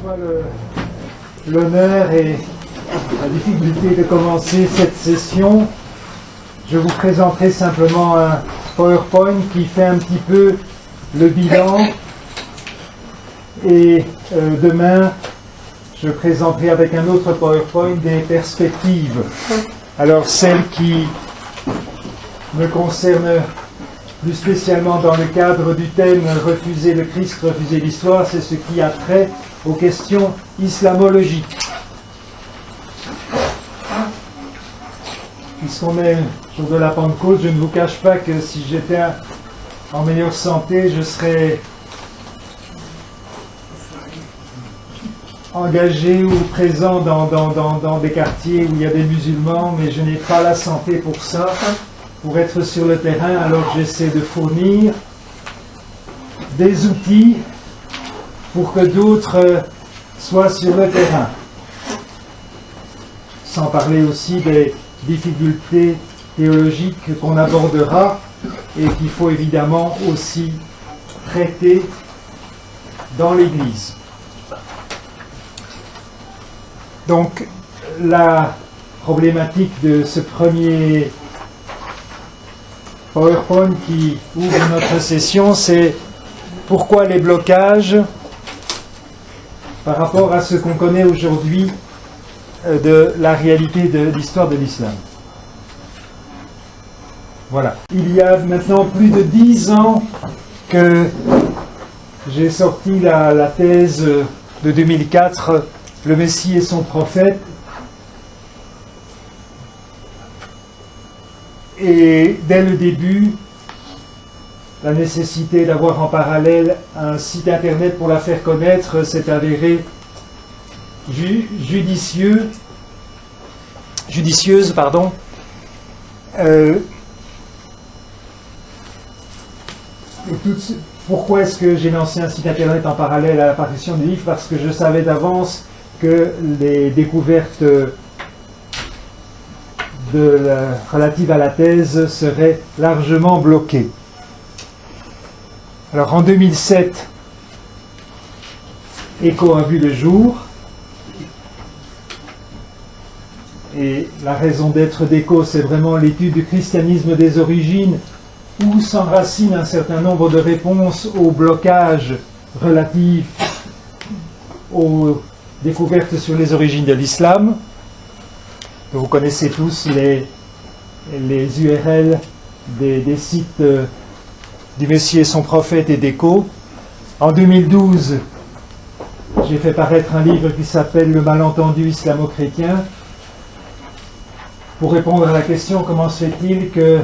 soit l'honneur et la difficulté de commencer cette session. Je vous présenterai simplement un PowerPoint qui fait un petit peu le bilan et demain je présenterai avec un autre PowerPoint des perspectives. Alors celles qui me concernent plus spécialement dans le cadre du thème « Refuser le Christ, refuser l'histoire », c'est ce qui a trait aux questions islamologiques. Puisqu'on est le jour de la Pentecôte, je ne vous cache pas que si j'étais en meilleure santé, je serais engagé ou présent dans des quartiers où il y a des musulmans, mais je n'ai pas la santé pour ça, pour être sur le terrain, alors j'essaie de fournir des outils pour que d'autres soient sur le terrain. Sans parler aussi des difficultés théologiques qu'on abordera et qu'il faut évidemment aussi traiter dans l'Église. Donc, la problématique de ce premier PowerPoint qui ouvre notre session, c'est pourquoi les blocages par rapport à ce qu'on connaît aujourd'hui de la réalité de l'histoire de l'islam. Voilà. Il y a maintenant plus de 10 ans que j'ai sorti la thèse de 2004, Le Messie et son prophète. Et dès le début, la nécessité d'avoir en parallèle un site internet pour la faire connaître s'est avérée judicieuse. Pourquoi est-ce que j'ai lancé un site internet en parallèle à la parution du livre? Parce que je savais d'avance que les découvertes relatives à la thèse seraient largement bloquées. Alors en 2007, Écho a vu le jour, et la raison d'être d'Écho, c'est vraiment l'étude du christianisme des origines, où s'enracine un certain nombre de réponses aux blocages relatifs aux découvertes sur les origines de l'islam. Vous connaissez tous les URL des sites du Messie et son prophète et d'Écho. En 2012, j'ai fait paraître un livre qui s'appelle « Le malentendu islamo-chrétien » pour répondre à la question comment se fait-il que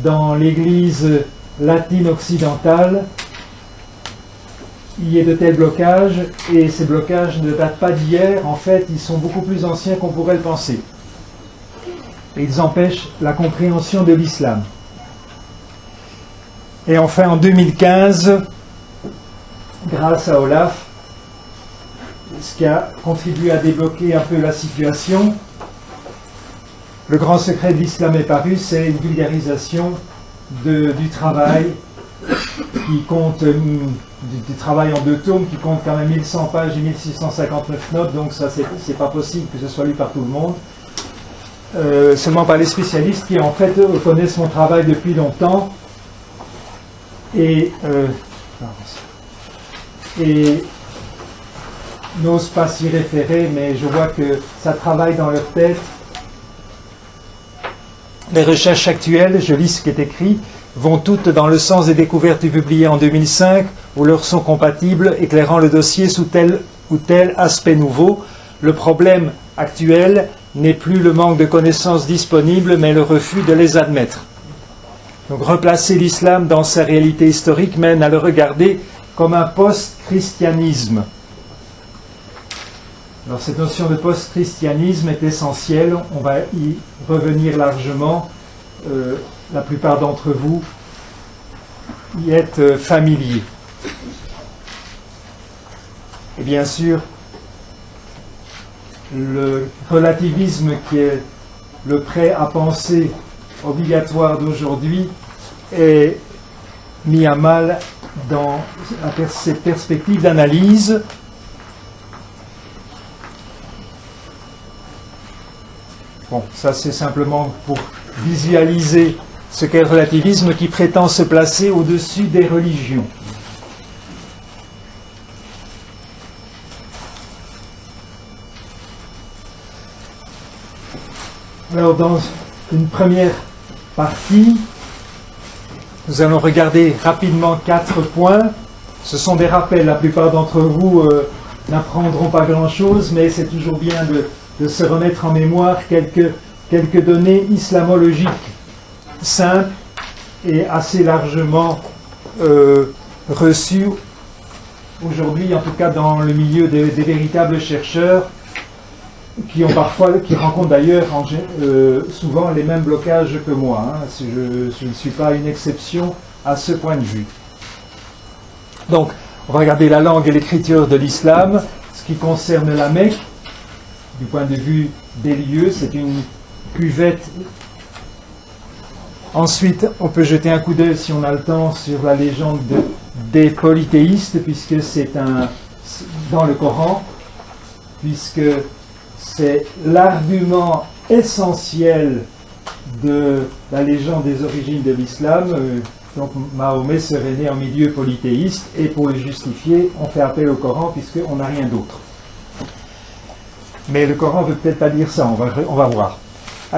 dans l'Église latine occidentale, il y ait de tels blocages, et ces blocages ne datent pas d'hier, en fait, ils sont beaucoup plus anciens qu'on pourrait le penser. Et ils empêchent la compréhension de l'islam. Et enfin, en 2015, grâce à Olaf, ce qui a contribué à débloquer un peu la situation, le grand secret de l'islam est paru, c'est une vulgarisation du travail qui compte, du travail en 2 tomes qui compte quand même 1100 pages et 1659 notes, donc ça c'est pas possible que ce soit lu par tout le monde. Seulement par les spécialistes qui en fait connaissent mon travail depuis longtemps et n'osent pas s'y référer, mais je vois que ça travaille dans leur tête. Les recherches actuelles, je lis ce qui est écrit, vont toutes dans le sens des découvertes publiées en 2005 ou leur sont compatibles, éclairant le dossier sous tel ou tel aspect nouveau. Le problème actuel n'est plus le manque de connaissances disponibles, mais le refus de les admettre. Donc replacer l'islam dans sa réalité historique mène à le regarder comme un post-christianisme. Alors cette notion de post-christianisme est essentielle, on va y revenir largement, la plupart d'entre vous y êtes familiers. Et bien sûr, le relativisme qui est le prêt à penser obligatoire d'aujourd'hui est mis à mal dans cette perspective d'analyse Bon, ça c'est simplement pour visualiser ce qu'est le relativisme qui prétend se placer au-dessus des religions. Alors, dans une première partie, nous allons regarder rapidement 4 points. Ce sont des rappels, la plupart d'entre vous n'apprendront pas grand-chose, mais c'est toujours bien de se remettre en mémoire quelques données islamologiques simples et assez largement reçues aujourd'hui, en tout cas dans le milieu des véritables chercheurs, qui rencontrent d'ailleurs souvent les mêmes blocages que moi. Hein. Je ne suis pas une exception à ce point de vue. Donc, on va regarder la langue et l'écriture de l'islam. Ce qui concerne la Mecque, du point de vue des lieux, c'est une cuvette. Ensuite, on peut jeter un coup d'œil, si on a le temps, sur la légende des polythéistes, puisque c'est dans le Coran, puisque c'est l'argument essentiel de la légende des origines de l'islam. Donc Mahomet serait né en milieu polythéiste, et pour le justifier, on fait appel au Coran, puisqu'on n'a rien d'autre. Mais le Coran ne veut peut-être pas dire ça, on va voir.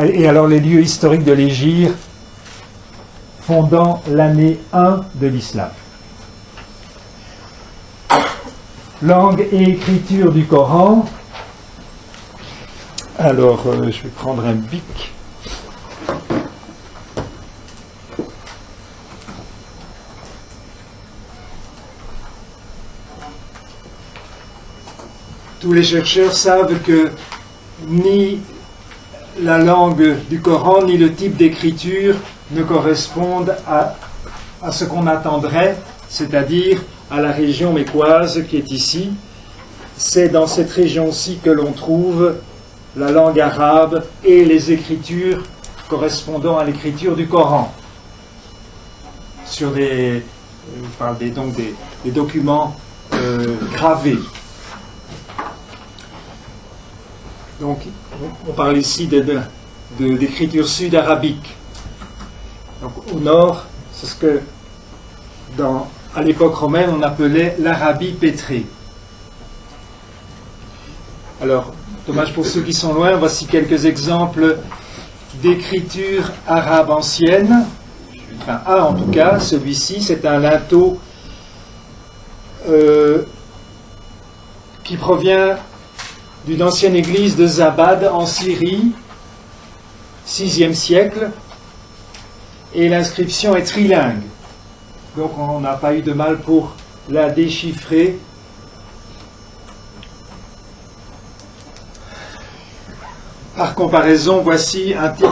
Et alors les lieux historiques de l'Hégire, fondant l'année 1 de l'islam. Langue et écriture du Coran. Alors, je vais prendre un bic. Tous les chercheurs savent que ni la langue du Coran, ni le type d'écriture ne correspondent à ce qu'on attendrait, c'est-à-dire à la région mécoise qui est ici. C'est dans cette région-ci que l'on trouve la langue arabe et les écritures correspondant à l'écriture du Coran. Sur des documents gravés. Donc, on parle ici d'écriture sud-arabique. Donc, au nord, c'est ce que, à l'époque romaine, on appelait l'Arabie pétrée. Alors, dommage pour ceux qui sont loin, voici quelques exemples d'écriture arabe ancienne. Enfin, un en tout cas, celui-ci, c'est un linteau qui provient d'une ancienne église de Zabad en Syrie, 6e siècle, et l'inscription est trilingue. Donc on n'a pas eu de mal pour la déchiffrer. Par comparaison, voici un type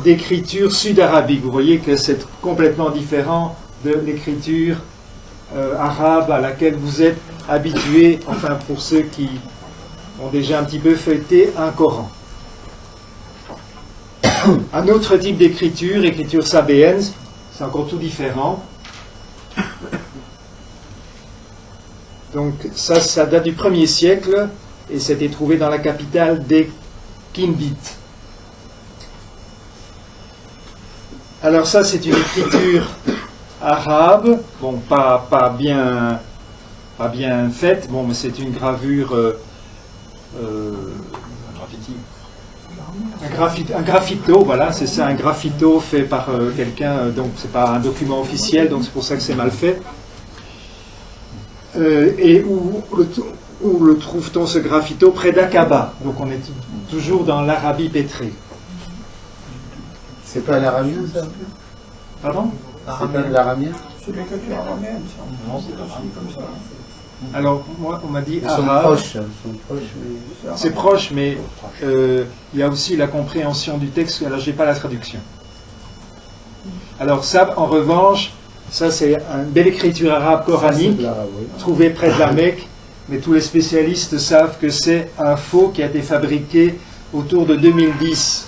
d'écriture sud-arabique. Vous voyez que c'est complètement différent de l'écriture arabe à laquelle vous êtes habitués, enfin pour ceux qui ont déjà un petit peu feuilleté un Coran. Un autre type d'écriture, écriture sabéenne, c'est encore tout différent. Donc ça date du 1er siècle et c'était trouvé dans la capitale des Kindites. Alors ça c'est une écriture arabe, bon pas bien faite, bon mais c'est une gravure un graffito, voilà, c'est ça, un graffito fait par quelqu'un, donc c'est pas un document officiel, donc c'est pour ça que c'est mal fait. Et où le trouve-t-on ce graffito? Près d'Aqaba, donc on est toujours dans l'Arabie pétrée. C'est pas l'aramien, ça? Pardon? C'est pas l'aramien? C'est l'écriture araméenne, ça. Non, c'est aussi comme ça. Alors, moi, on m'a dit Ils sont proches, mais... C'est proche, mais il y a aussi la compréhension du texte. Alors, j'ai pas la traduction. Alors, ça, en revanche, ça, c'est une belle écriture arabe coranique, trouvée près de la Mecque, mais tous les spécialistes savent que c'est un faux qui a été fabriqué autour de 2010.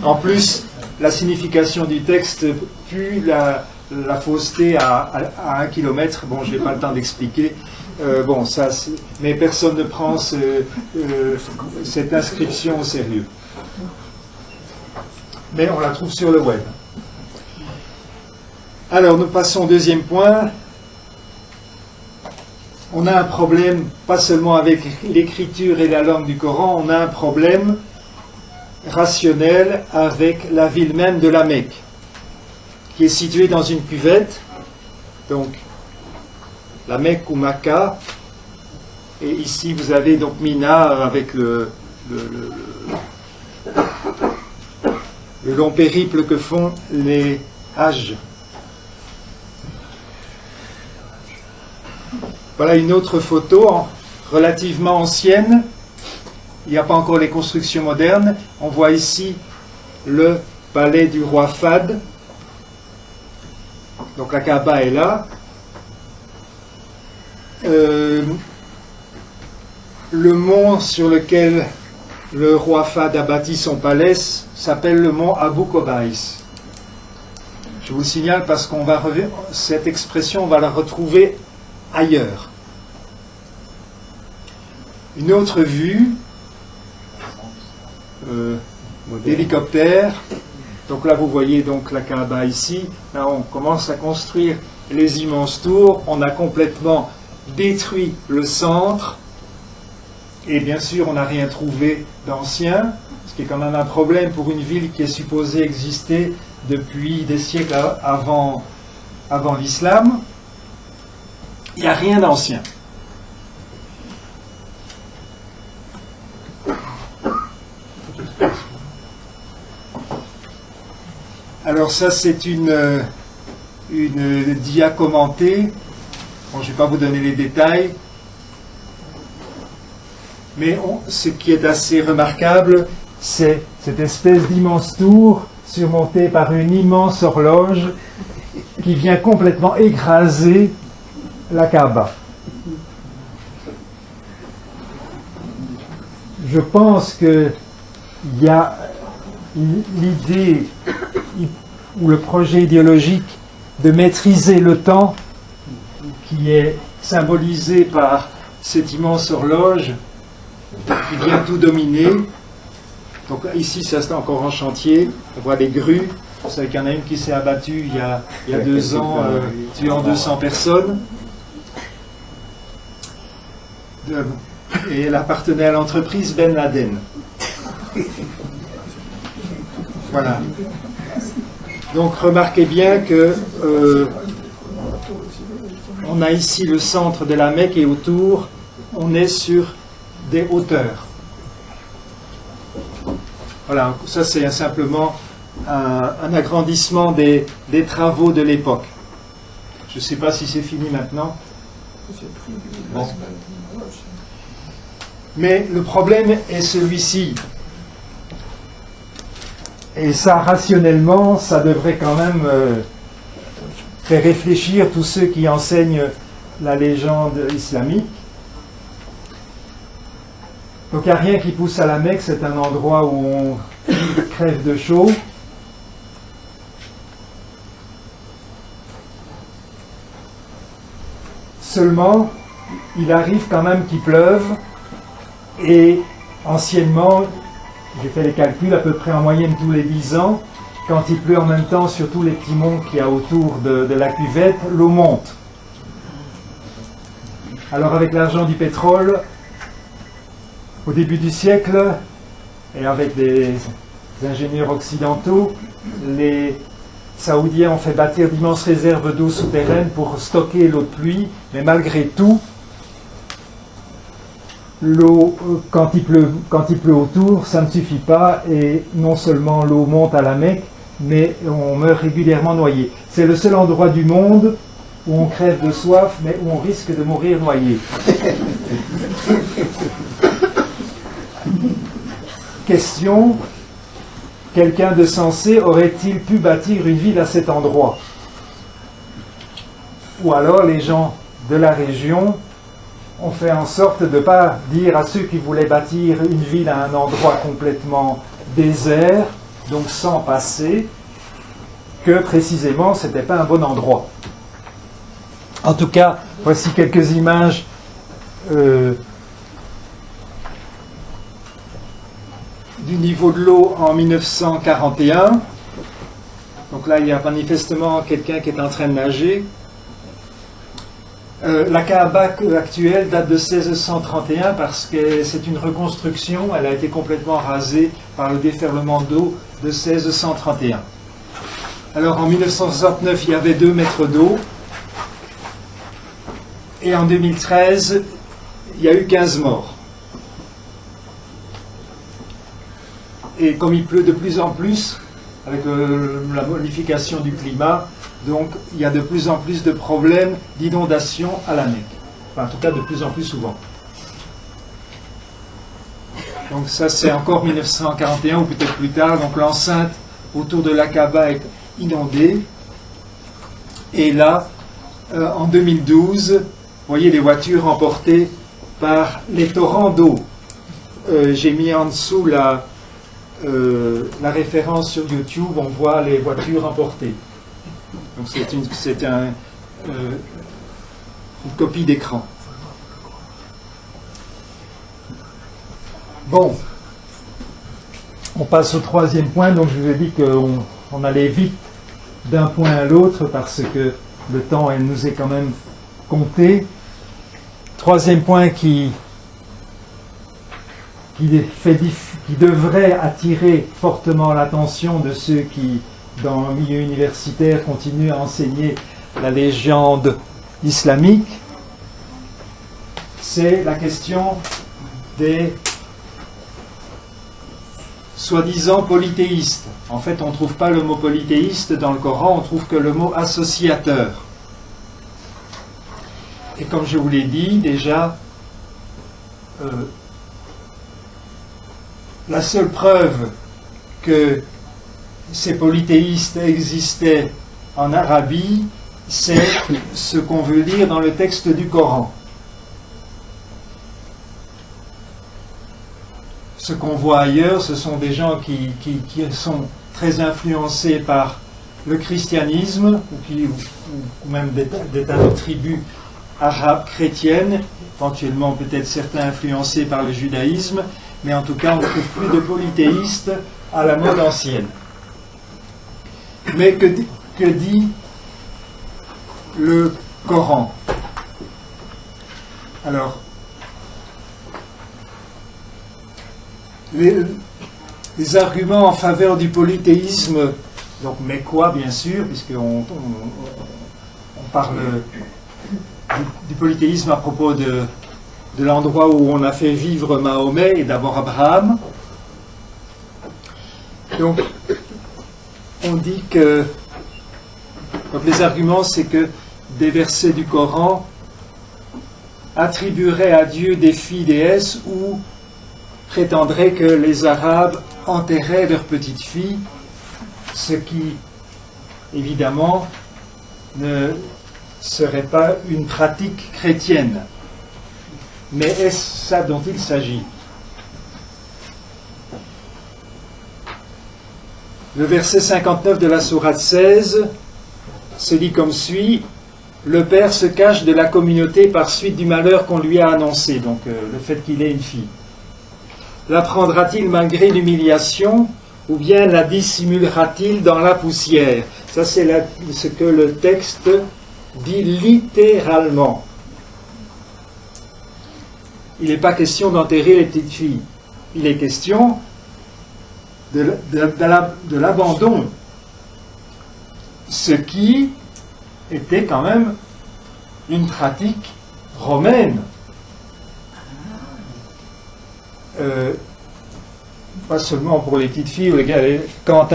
En plus, la signification du texte pue la fausseté à 1 kilomètre. Bon, je n'ai pas le temps d'expliquer. Bon, ça, mais personne ne prend cette inscription au sérieux. Mais on la trouve sur le web. Alors, nous passons au deuxième point. On a un problème, pas seulement avec l'écriture et la langue du Coran, on a un problème rationnel avec la ville même de la Mecque, qui est située dans une cuvette, donc la Mecque ou Makkah, et ici vous avez donc Mina avec le long périple que font les Hajj. Voilà une autre photo relativement ancienne. Il n'y a pas encore les constructions modernes. On voit ici le palais du roi Fahd. Donc la Kaaba est là. Le mont sur lequel le roi Fahd a bâti son palais s'appelle le mont Abu Qubais. Je vous signale parce qu'on va cette expression, on va la retrouver ailleurs. Une autre vue d'hélicoptère. Donc là, vous voyez donc la Kaaba ici. Là, on commence à construire les immenses tours. On a complètement détruit le centre. Et bien sûr, on n'a rien trouvé d'ancien, ce qui est quand même un problème pour une ville qui est supposée exister depuis des siècles avant l'islam. Il n'y a rien d'ancien. Alors ça, c'est une dia commentée. Bon, je ne vais pas vous donner les détails. Mais ce qui est assez remarquable, c'est cette espèce d'immense tour surmontée par une immense horloge qui vient complètement écraser la Kaaba. Je pense qu'il y a l'idée ou le projet idéologique de maîtriser le temps qui est symbolisé par cette immense horloge qui vient tout dominer. Donc ici, ça c'est encore en chantier. On voit les grues. Vous savez qu'il y en a une qui s'est abattue il y a 2 ans, tuant 200 personnes. Et elle appartenait à l'entreprise Ben Laden. Voilà. Donc remarquez bien que on a ici le centre de la Mecque et autour, on est sur des hauteurs. Voilà, ça c'est simplement un agrandissement des travaux de l'époque. Je ne sais pas si c'est fini maintenant. Bon. Mais le problème est celui-ci. Et ça, rationnellement, ça devrait quand même faire réfléchir tous ceux qui enseignent la légende islamique. Donc il n'y a rien qui pousse à la Mecque, c'est un endroit où on crève de chaud. Seulement, il arrive quand même qu'il pleuve, et anciennement, j'ai fait les calculs, à peu près en moyenne tous les 10 ans, quand il pleut en même temps sur tous les petits monts qu'il y a autour de la cuvette, l'eau monte. Alors avec l'argent du pétrole, au début du siècle, et avec des ingénieurs occidentaux, les Saoudiens ont fait bâtir d'immenses réserves d'eau souterraine pour stocker l'eau de pluie, mais malgré tout, l'eau, quand il pleut autour, ça ne suffit pas, et non seulement l'eau monte à la Mecque, mais on meurt régulièrement noyé. C'est le seul endroit du monde où on crève de soif, mais où on risque de mourir noyé. Question, quelqu'un de sensé aurait-il pu bâtir une ville à cet endroit? Ou alors les gens de la région ont fait en sorte de ne pas dire à ceux qui voulaient bâtir une ville à un endroit complètement désert, donc sans passer, que précisément ce n'était pas un bon endroit. En tout cas, voici quelques images du niveau de l'eau en 1941. Donc là, il y a manifestement quelqu'un qui est en train de nager. La Kaaba actuelle date de 1631 parce que c'est une reconstruction. Elle a été complètement rasée par le déferlement d'eau de 1631. Alors en 1969, il y avait 2 mètres d'eau. Et en 2013, il y a eu 15 morts. Et comme il pleut de plus en plus, avec la modification du climat, donc il y a de plus en plus de problèmes d'inondation à la Mecque. Enfin, en tout cas, de plus en plus souvent. Donc ça, c'est encore 1941 ou peut-être plus tard. Donc l'enceinte autour de la Kaaba est inondée. Et là, en 2012, vous voyez les voitures emportées par les torrents d'eau. J'ai mis en dessous la référence sur YouTube, on voit les voitures emportées. Donc c'est une copie d'écran. Bon, on passe au 3e point. Donc je vous ai dit qu'on allait vite d'un point à l'autre parce que le temps elle nous est quand même compté. 3e point qui devrait attirer fortement l'attention de ceux qui, dans le milieu universitaire, continuent à enseigner la légende islamique, c'est la question des soi-disant polythéistes. En fait, on ne trouve pas le mot polythéiste dans le Coran, on trouve que le mot associateur. Et comme je vous l'ai dit déjà, la seule preuve que ces polythéistes existaient en Arabie, c'est ce qu'on veut lire dans le texte du Coran. Ce qu'on voit ailleurs, ce sont des gens qui sont très influencés par le christianisme, ou même des tas de tribus arabes chrétiennes, éventuellement peut-être certains influencés par le judaïsme, mais en tout cas, on ne trouve plus de polythéistes à la mode ancienne. Mais que dit le Coran? Alors, les arguments en faveur du polythéisme, donc mais quoi bien sûr, puisqu'on parle du polythéisme à propos de l'endroit où on a fait vivre Mahomet et d'abord Abraham. Donc, on dit que donc les arguments, c'est que des versets du Coran attribueraient à Dieu des filles déesses ou prétendraient que les Arabes enterraient leurs petites filles, ce qui, évidemment, ne serait pas une pratique chrétienne. Mais est-ce ça dont il s'agit? Le verset 59 de la sourate 16 se dit comme suit: le père se cache de la communauté par suite du malheur qu'on lui a annoncé, donc le fait qu'il ait une fille. L'apprendra-t-il malgré l'humiliation ou bien la dissimulera-t-il dans la poussière? Ça, c'est ce que le texte dit littéralement. Il n'est pas question d'enterrer les petites filles. Il est question de l'abandon. Ce qui était quand même une pratique romaine. Pas seulement pour les petites filles. Quand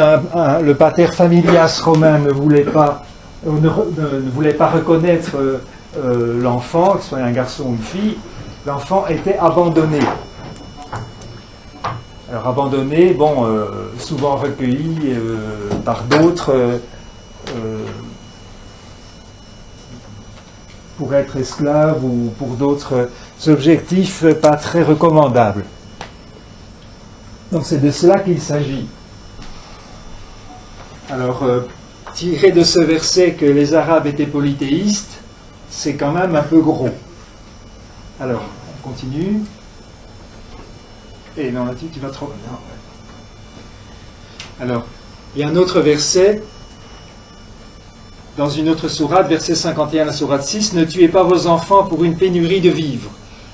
le pater familias romain ne voulait pas reconnaître l'enfant, que ce soit un garçon ou une fille, l'enfant était abandonné. Alors abandonné, souvent recueilli par d'autres pour être esclave ou pour d'autres objectifs pas très recommandables. Donc c'est de cela qu'il s'agit. Alors, tirer de ce verset que les Arabes étaient polythéistes, c'est quand même un peu gros. Alors, on continue. Et non, là, tu vas trop. Non. Alors, il y a un autre verset, dans une autre sourate, verset 51, la sourate 6, « Ne tuez pas vos enfants pour une pénurie de vivres ».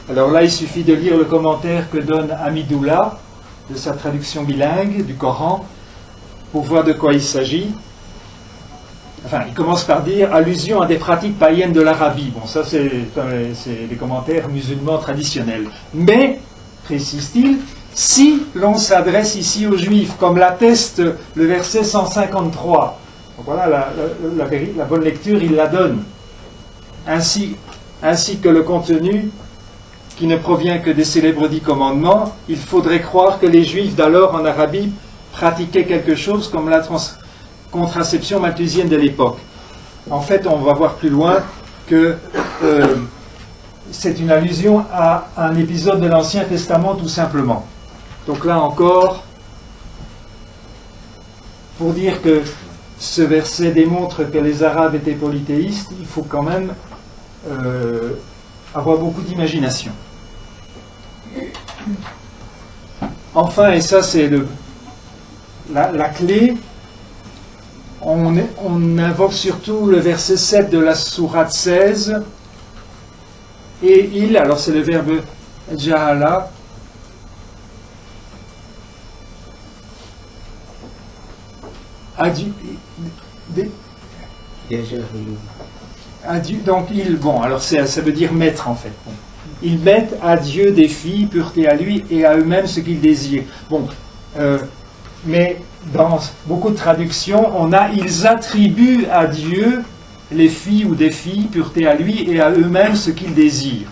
Alors là, il suffit de lire le commentaire que donne Hamidullah, de sa traduction bilingue du Coran, pour voir de quoi il s'agit. Enfin, il commence par dire « Allusion à des pratiques païennes de l'Arabie ». Bon, ça, c'est les commentaires musulmans traditionnels. Mais, précise-t-il, si l'on s'adresse ici aux Juifs, comme l'atteste le verset 153, donc voilà, la bonne lecture, il la donne, ainsi que le contenu qui ne provient que des célèbres 10 commandements, il faudrait croire que les Juifs d'alors en Arabie pratiquaient quelque chose comme la contraception malthusienne de l'époque. En fait, on va voir plus loin que c'est une allusion à un épisode de l'Ancien Testament tout simplement. Donc là encore, pour dire que ce verset démontre que les Arabes étaient polythéistes, il faut quand même avoir beaucoup d'imagination. Enfin, et ça c'est la clé, on invoque surtout le verset 7 de la sourate 16, et il, alors c'est le verbe jahala, donc il, bon, alors ça veut dire mettre en fait. Bon. Ils mettent à Dieu des filles, pureté à lui, et à eux-mêmes ce qu'ils désirent. Bon, mais dans beaucoup de traductions, on a ils attribuent à Dieu les filles ou des filles, pureté à lui, et à eux-mêmes ce qu'ils désirent.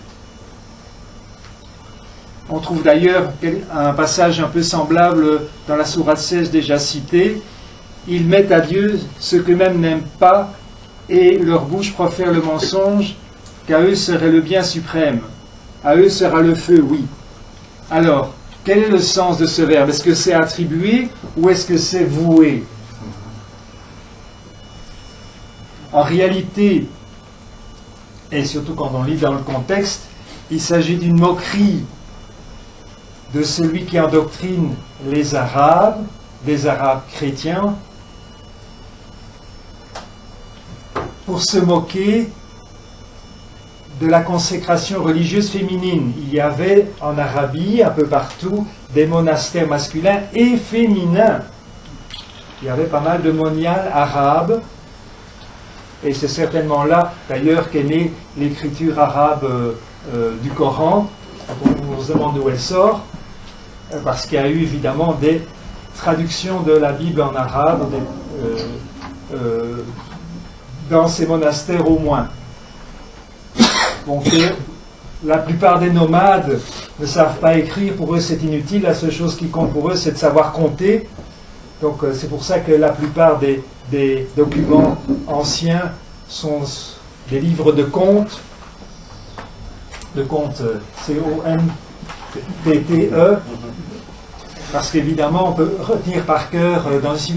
On trouve d'ailleurs un passage un peu semblable dans la sourate 16 déjà citée. Ils mettent à Dieu ce qu'eux-mêmes n'aiment pas, et leur bouche profère le mensonge, qu'à eux serait le bien suprême. À eux sera le feu, oui. Alors, quel est le sens de ce verbe? Est-ce que c'est attribué ou est-ce que c'est voué? En réalité, et surtout quand on lit dans le contexte, il s'agit d'une moquerie de celui qui endoctrine les Arabes, des Arabes chrétiens, pour se moquer de la consécration religieuse féminine. Il y avait en Arabie, un peu partout, des monastères masculins et féminins. Il y avait pas mal de moniales arabes, et c'est certainement là, d'ailleurs, qu'est née l'écriture arabe du Coran. On se demande d'où elle sort, parce qu'il y a eu évidemment des traductions de la Bible en arabe, dans ces monastères au moins. Donc la plupart des nomades ne savent pas écrire, pour eux c'est inutile, la seule chose qui compte pour eux c'est de savoir compter. Donc c'est pour ça que la plupart des documents anciens sont des livres de comptes, C-O-M-P-T-E, parce qu'évidemment on peut retenir par cœur,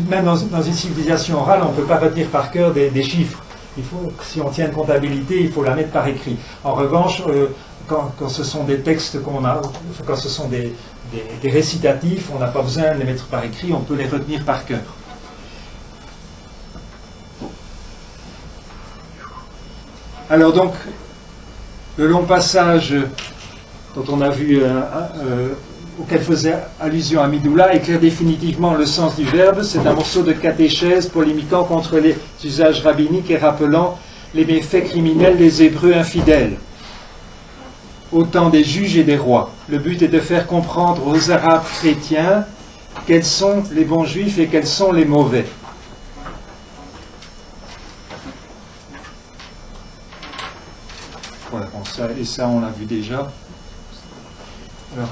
même dans une civilisation orale, on ne peut pas retenir par cœur des chiffres. Il faut, si on tient une comptabilité, il faut la mettre par écrit. En revanche, quand ce sont des textes quand ce sont des récitatifs, on n'a pas besoin de les mettre par écrit, on peut les retenir par cœur. Alors donc, le long passage dont on a vu, auquel faisait allusion à Hamidullah, éclaire définitivement le sens du verbe. C'est un morceau de catéchèse polémiquant contre les usages rabbiniques et rappelant les méfaits criminels des Hébreux infidèles, au temps des juges et des rois. Le but est de faire comprendre aux Arabes chrétiens quels sont les bons juifs et quels sont les mauvais. Voilà, bon, ça on l'a vu déjà. Alors,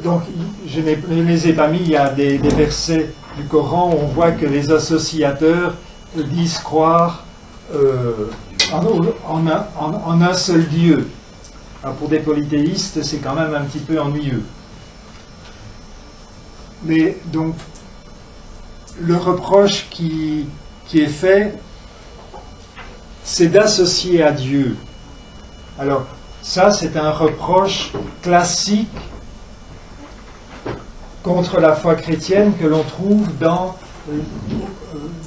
donc, je ne les ai pas mis, il y a des versets du Coran où on voit que les associateurs disent croire en un seul Dieu. Alors, pour des polythéistes, c'est quand même un petit peu ennuyeux. Mais donc, le reproche qui est fait, c'est d'associer à Dieu. Alors, ça, c'est un reproche classique contre la foi chrétienne que l'on trouve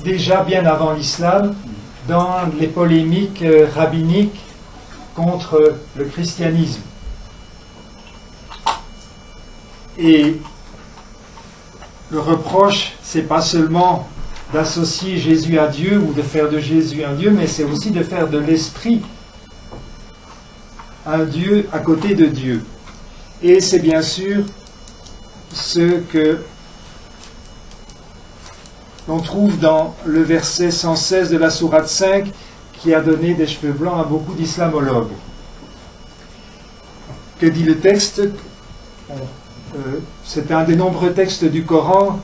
déjà bien avant l'islam, dans les polémiques rabbiniques contre le christianisme. Et le reproche, c'est pas seulement d'associer Jésus à Dieu ou de faire de Jésus un Dieu, mais c'est aussi de faire de l'Esprit un Dieu à côté de Dieu. Et c'est bien sûr ce que l'on trouve dans le verset 116 de la sourate 5 qui a donné des cheveux blancs à beaucoup d'islamologues. Que dit le texte ? C'est un des nombreux textes du Coran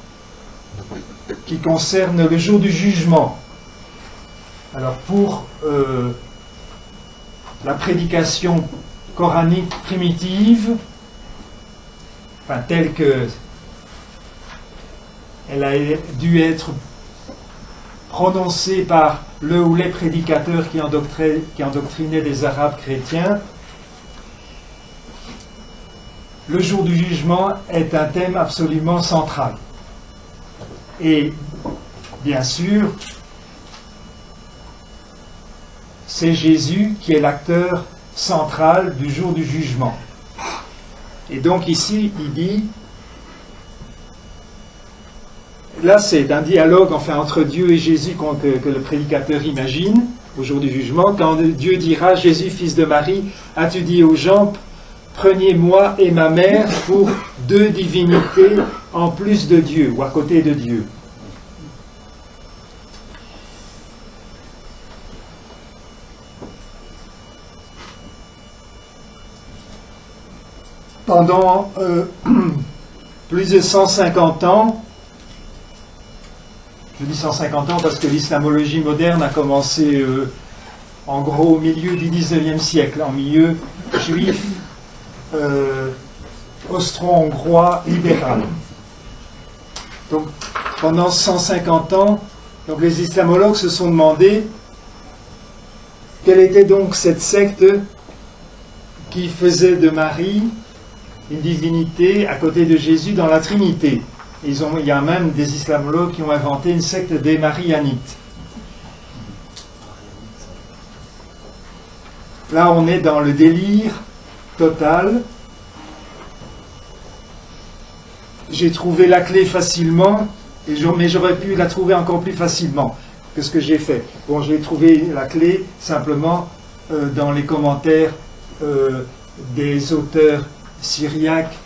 qui concerne le jour du jugement. Alors pour la prédication coranique primitive, telle que elle a dû être prononcée par le ou les prédicateurs qui endoctrinaient des Arabes chrétiens, le jour du jugement est un thème absolument central. Et bien sûr, c'est Jésus qui est l'acteur central du jour du jugement. Et donc ici, il dit, là c'est un dialogue entre Dieu et Jésus que le prédicateur imagine au jour du jugement, quand Dieu dira, Jésus, fils de Marie, as-tu dit aux gens, prenez moi et ma mère pour deux divinités en plus de Dieu, ou à côté de Dieu. Pendant plus de 150 ans, je dis 150 ans parce que l'islamologie moderne a commencé en gros au milieu du 19e siècle, en milieu juif, austro-hongrois libéral. Donc pendant 150 ans, donc, les islamologues se sont demandé quelle était donc cette secte qui faisait de Marie une divinité à côté de Jésus dans la Trinité. Il y a même des islamologues qui ont inventé une secte des Marianites. Là, on est dans le délire total. J'ai trouvé la clé facilement, mais j'aurais pu la trouver encore plus facilement que ce que j'ai fait. Bon, j'ai trouvé la clé simplement dans les commentaires des auteurs syriaques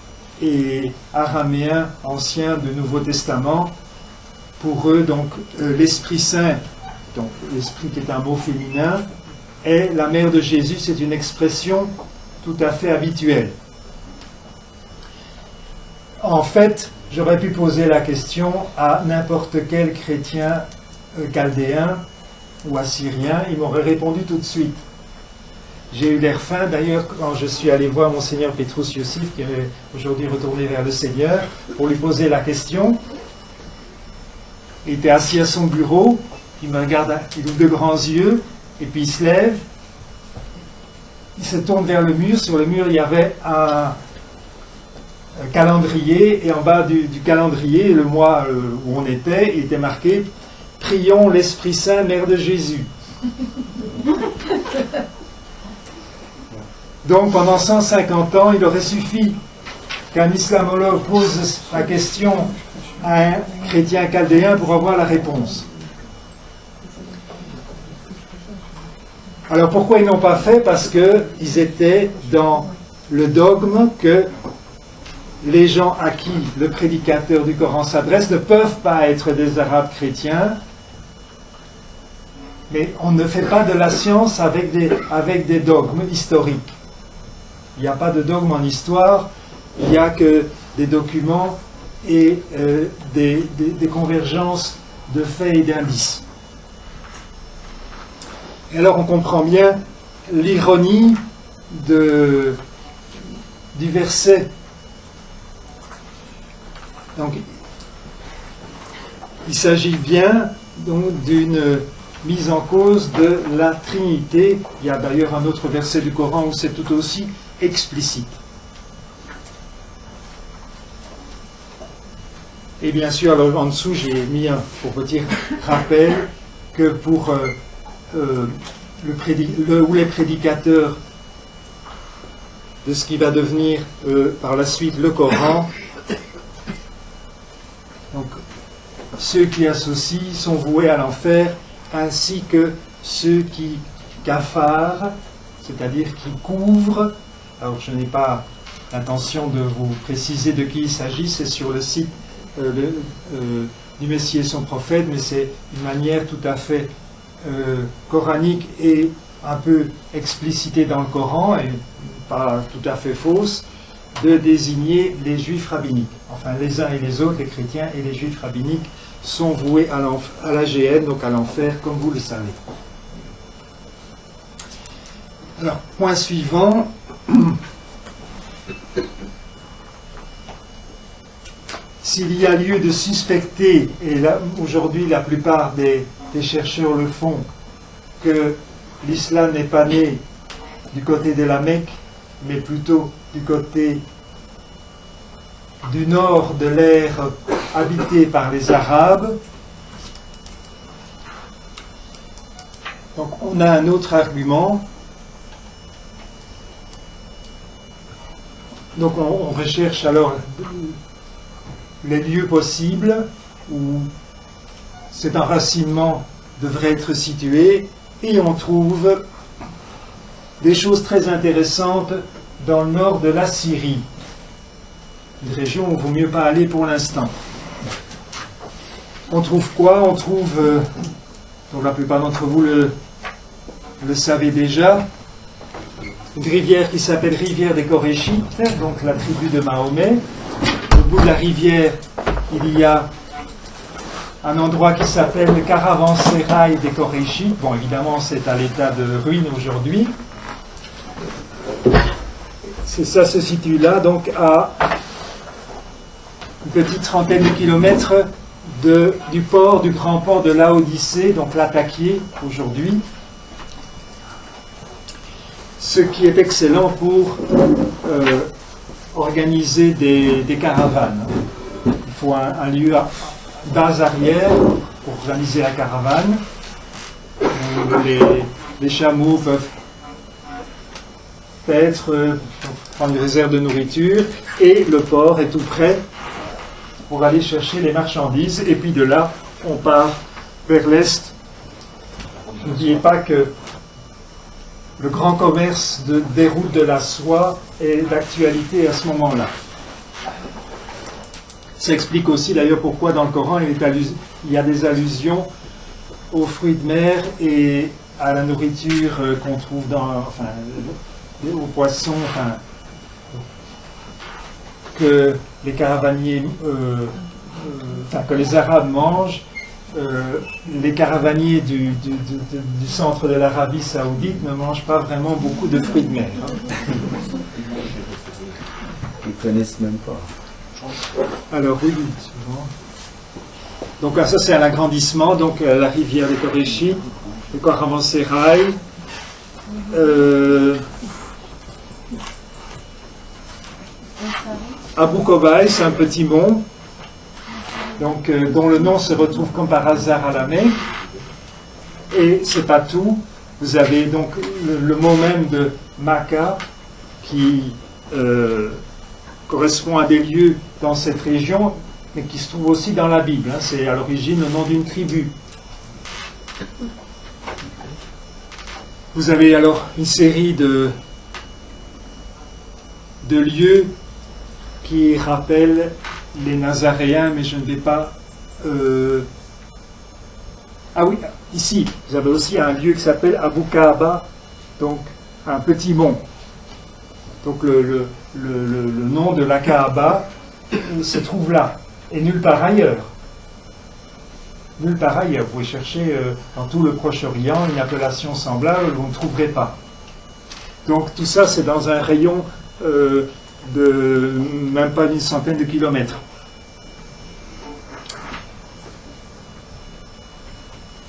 et araméens anciens du Nouveau Testament. Pour eux, donc, l'Esprit Saint, donc l'Esprit qui est un mot féminin, est la mère de Jésus, c'est une expression tout à fait habituelle. En fait, j'aurais pu poser la question à n'importe quel chrétien chaldéen ou assyrien, il m'aurait répondu tout de suite. J'ai eu l'air fin, d'ailleurs, quand je suis allé voir Monseigneur Petrus Youssif, qui est aujourd'hui retourné vers le Seigneur, pour lui poser la question. Il était assis à son bureau, il me regarde, il ouvre de grands yeux, et puis il se lève, il se tourne vers le mur. Sur le mur, il y avait un calendrier, et en bas du calendrier, le mois où on était, il était marqué « Prions l'Esprit Saint, Mère de Jésus ». Donc pendant 150 ans, il aurait suffi qu'un islamologue pose la question à un chrétien chaldéen pour avoir la réponse. Alors pourquoi ils n'ont pas fait ? Parce qu'ils étaient dans le dogme que les gens à qui le prédicateur du Coran s'adresse ne peuvent pas être des Arabes chrétiens, mais on ne fait pas de la science avec des dogmes historiques. Il n'y a pas de dogme en histoire, il n'y a que des documents et des convergences de faits et d'indices. Et alors on comprend bien l'ironie du verset. Donc, il s'agit bien donc d'une mise en cause de la Trinité. Il y a d'ailleurs un autre verset du Coran où c'est tout aussi explicite. Et bien sûr, alors, en dessous, j'ai mis un pour petit rappel que pour les prédicateurs de ce qui va devenir par la suite le Coran, donc ceux qui associent sont voués à l'enfer, ainsi que ceux qui caffarent, c'est-à-dire qui couvrent. Alors je n'ai pas l'intention de vous préciser de qui il s'agit, c'est sur le site du Messie et son prophète, mais c'est une manière tout à fait coranique et un peu explicitée dans le Coran, et pas tout à fait fausse, de désigner les juifs rabbiniques. Enfin, les uns et les autres, les chrétiens et les juifs rabbiniques, sont voués à la géhenne, donc à l'enfer, comme vous le savez. Alors, point suivant. S'il y a lieu de suspecter, et là, aujourd'hui la plupart des chercheurs le font, que l'islam n'est pas né du côté de la Mecque, mais plutôt du côté du nord de l'ère habitée par les Arabes. Donc on a un autre argument. Donc on recherche alors les lieux possibles où cet enracinement devrait être situé, et on trouve des choses très intéressantes dans le nord de la Syrie, une région où il ne vaut mieux pas aller pour l'instant. On trouve quoi? On trouve, donc la plupart d'entre vous le savez déjà, une rivière qui s'appelle rivière des Koréchites, donc la tribu de Mahomet. Au bout de la rivière, il y a un endroit qui s'appelle le caravansérail des Koréchites. Bon, évidemment, c'est à l'état de ruine aujourd'hui. Ça se situe là, donc à une petite trentaine de kilomètres du grand port de Laodicée, donc Latakié aujourd'hui. Ce qui est excellent pour organiser des caravanes. Il faut un lieu base arrière pour organiser la caravane. Les chameaux peuvent paître, prendre des réserves de nourriture, et le port est tout prêt pour aller chercher les marchandises. Et puis de là, on part vers l'est. N'oubliez pas que le grand commerce des routes de la soie est d'actualité à ce moment-là. Ça explique aussi d'ailleurs pourquoi dans le Coran il y a des allusions aux fruits de mer et à la nourriture qu'on trouve aux poissons, que les caravaniers, que les Arabes mangent. Les caravaniers du centre de l'Arabie Saoudite ne mangent pas vraiment beaucoup de fruits de mer. Ils ne connaissent même pas. Alors oui, donc ça c'est un agrandissement, donc la rivière des Koréchites, le caravansérail, Abu Kobaï, c'est un petit mont, donc dont le nom se retrouve comme par hasard à la Mecque. Et c'est pas tout. Vous avez donc le mot même de Makkah qui correspond à des lieux dans cette région, mais qui se trouve aussi dans la Bible. C'est à l'origine le nom d'une tribu. Vous avez alors une série de lieux qui rappellent les Nazaréens, mais je ne vais pas... Ah oui, ici, vous avez aussi un lieu qui s'appelle Abu Kaaba, donc un petit mont. Donc le nom de la Kaaba se trouve là, et nulle part ailleurs. Nulle part ailleurs. Vous pouvez chercher dans tout le Proche-Orient une appellation semblable, vous ne trouverez pas. Donc tout ça, c'est dans un rayon de même pas une centaine de kilomètres.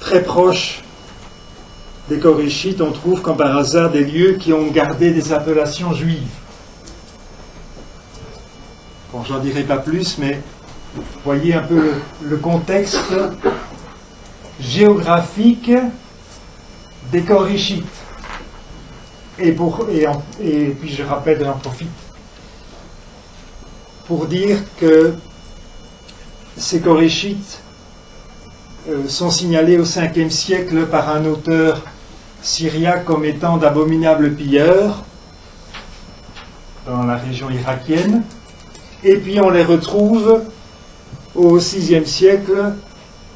très proche des Koréchites, on trouve comme par hasard des lieux qui ont gardé des appellations juives. Bon, j'en dirai pas plus, mais voyez un peu le contexte géographique des Koréchites. Et puis je rappelle, j'en profite pour dire que ces Koréchites sont signalés au 5e siècle par un auteur syriaque comme étant d'abominables pilleurs dans la région irakienne, et puis on les retrouve au 6e siècle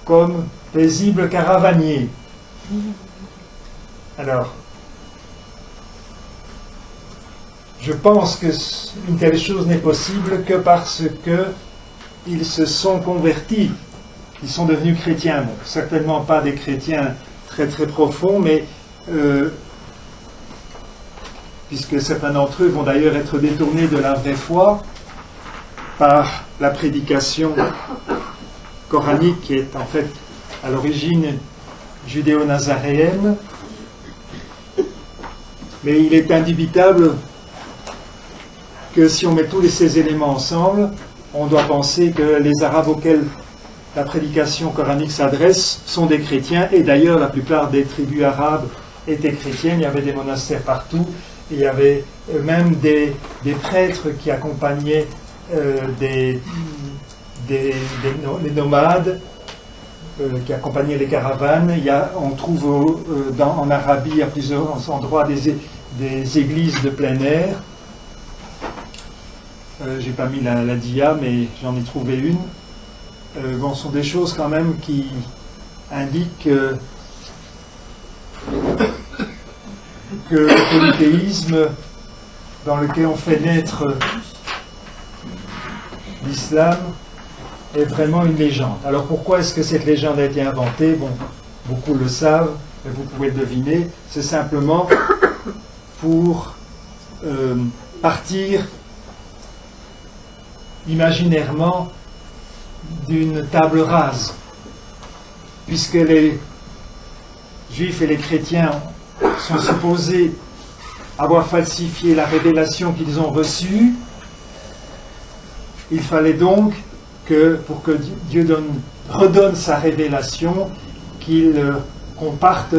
comme paisibles caravaniers. Alors, je pense qu'une telle chose n'est possible que parce qu'ils se sont convertis. Ils sont devenus chrétiens. Bon, certainement pas des chrétiens très très profonds, mais puisque certains d'entre eux vont d'ailleurs être détournés de la vraie foi par la prédication coranique qui est en fait à l'origine judéo-nazaréenne. Mais il est indubitable que si on met tous ces éléments ensemble, on doit penser que les Arabes auxquels la prédication coranique s'adresse sont des chrétiens, et d'ailleurs la plupart des tribus arabes étaient chrétiennes. Il y avait des monastères partout, et il y avait même des prêtres qui accompagnaient les nomades, qui accompagnaient les caravanes. On trouve en Arabie à plusieurs endroits des églises de plein air. J'ai pas mis la dia, mais j'en ai trouvé une. Bon, ce sont des choses quand même qui indiquent que le polythéisme dans lequel on fait naître l'islam est vraiment une légende. Alors pourquoi est-ce que cette légende a été inventée? Bon, beaucoup le savent, mais vous pouvez le deviner. C'est simplement pour partir imaginairement d'une table rase, puisque les juifs et les chrétiens sont supposés avoir falsifié la révélation qu'ils ont reçue. Il fallait donc que, pour que Dieu redonne sa révélation, qu'on parte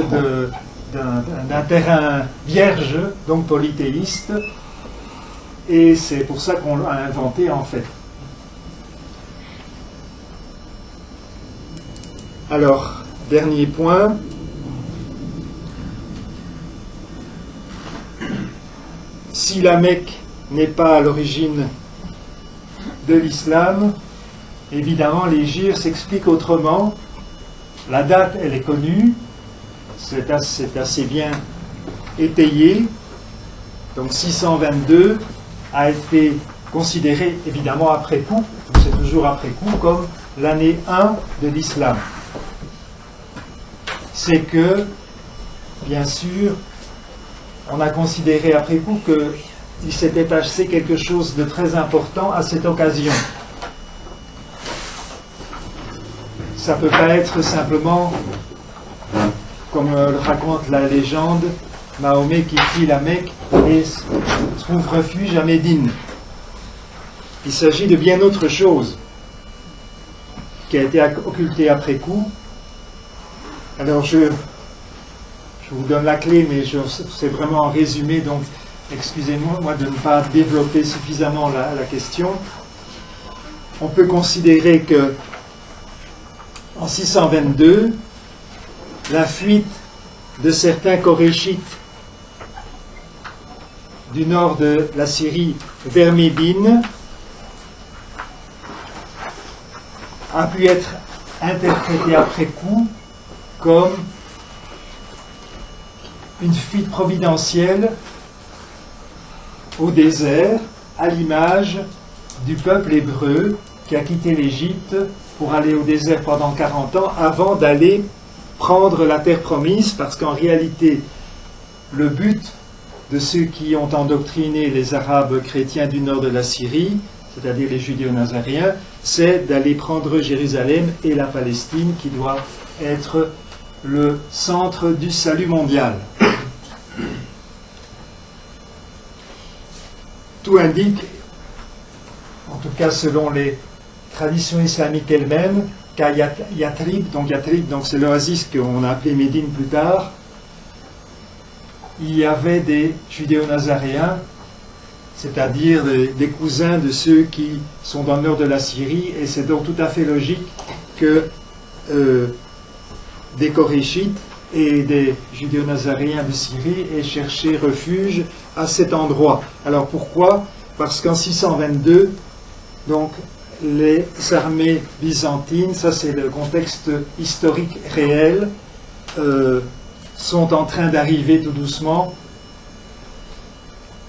d'un terrain vierge, donc polythéiste, et c'est pour ça qu'on l'a inventé en fait. Alors, dernier point. Si la Mecque n'est pas à l'origine de l'islam, évidemment, l'hégire s'explique autrement. La date, elle est connue, c'est assez bien étayé. Donc 622 a été considéré, évidemment, après coup, c'est toujours après coup, comme l'année 1 de l'islam. C'est que, bien sûr, on a considéré après coup qu'il s'était passé quelque chose de très important à cette occasion. Ça ne peut pas être simplement, comme le raconte la légende, Mahomet qui fuit la Mecque et trouve refuge à Médine. Il s'agit de bien autre chose qui a été occultée après coup. Alors je vous donne la clé, mais c'est vraiment un résumé, donc excusez-moi de ne pas développer suffisamment la question. On peut considérer que en 622, la fuite de certains Koréchites du nord de la Syrie vers Médine a pu être interprétée après coup comme une fuite providentielle au désert, à l'image du peuple hébreu qui a quitté l'Égypte pour aller au désert pendant 40 ans avant d'aller prendre la terre promise, parce qu'en réalité, le but de ceux qui ont endoctriné les Arabes chrétiens du nord de la Syrie, c'est-à-dire les Judéo-Nazaréens, c'est d'aller prendre Jérusalem et la Palestine qui doit être le centre du salut mondial. Tout indique, en tout cas selon les traditions islamiques elles-mêmes, qu'à Yatrib, donc c'est l'oasis qu'on a appelé Médine plus tard, il y avait des judéo-nazaréens, c'est-à-dire des cousins de ceux qui sont dans le nord de la Syrie, et c'est donc tout à fait logique que des Koréchites et des judéo-nazaréens de Syrie aient cherché refuge à cet endroit. Alors pourquoi ? Parce qu'en 622, donc, les armées byzantines, ça c'est le contexte historique réel, sont en train d'arriver tout doucement.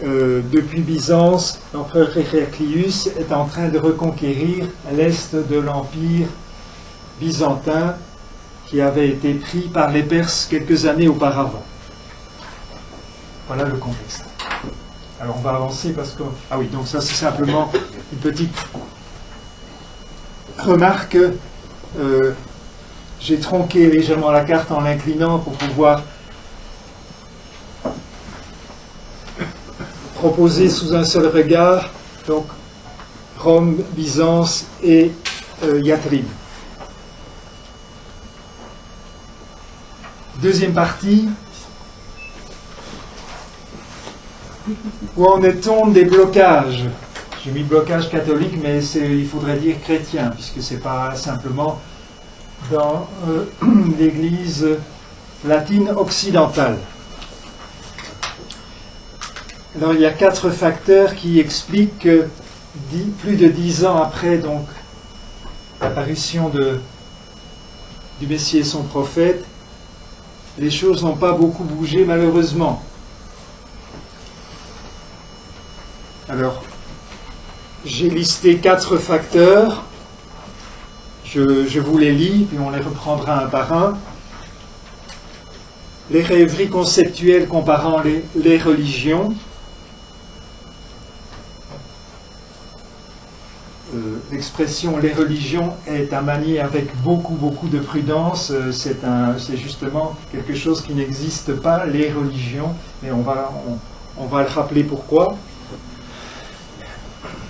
Depuis Byzance, l'empereur Héraclius est en train de reconquérir l'est de l'empire byzantin qui avait été pris par les Perses quelques années auparavant. Voilà le contexte. Alors on va avancer parce que... Ah oui, donc ça c'est simplement une petite remarque. J'ai tronqué légèrement la carte en l'inclinant pour pouvoir proposer sous un seul regard donc Rome, Byzance et Yatrib. Deuxième partie. Où en est-on des blocages ? J'ai mis blocage catholique, mais il faudrait dire chrétien, puisque ce n'est pas simplement dans l'Église latine occidentale. Alors il y a 4 facteurs qui expliquent que plus de 10 ans après donc l'apparition du Messie et son prophète, les choses n'ont pas beaucoup bougé malheureusement. Alors, j'ai listé 4 facteurs, je vous les lis, puis on les reprendra un par un. Les rêveries conceptuelles comparant les religions, l'expression « les religions » est à manier avec beaucoup de prudence. C'est justement quelque chose qui n'existe pas, les religions, mais on va le rappeler pourquoi.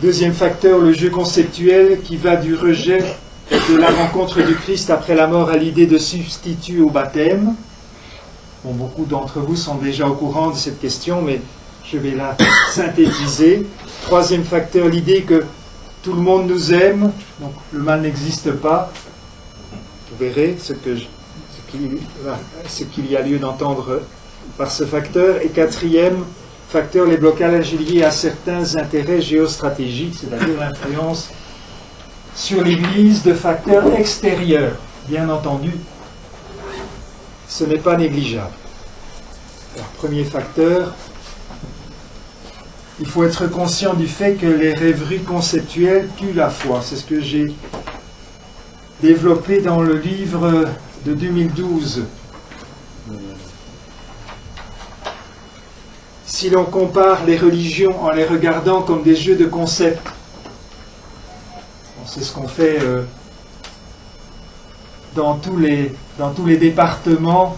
Deuxième facteur, le jeu conceptuel qui va du rejet de la rencontre du Christ après la mort à l'idée de substitut au baptême. Bon, beaucoup d'entre vous sont déjà au courant de cette question, mais je vais la synthétiser. Troisième facteur, l'idée que tout le monde nous aime, donc le mal n'existe pas. Vous verrez ce qu'il y a lieu d'entendre par ce facteur. Et quatrième facteur, les blocages liés à certains intérêts géostratégiques, c'est-à-dire l'influence sur l'Église de facteurs extérieurs. Bien entendu, ce n'est pas négligeable. Alors, premier facteur, il faut être conscient du fait que les rêveries conceptuelles tuent la foi. C'est ce que j'ai développé dans le livre de 2012. Si l'on compare les religions en les regardant comme des jeux de concepts, c'est ce qu'on fait dans tous les départements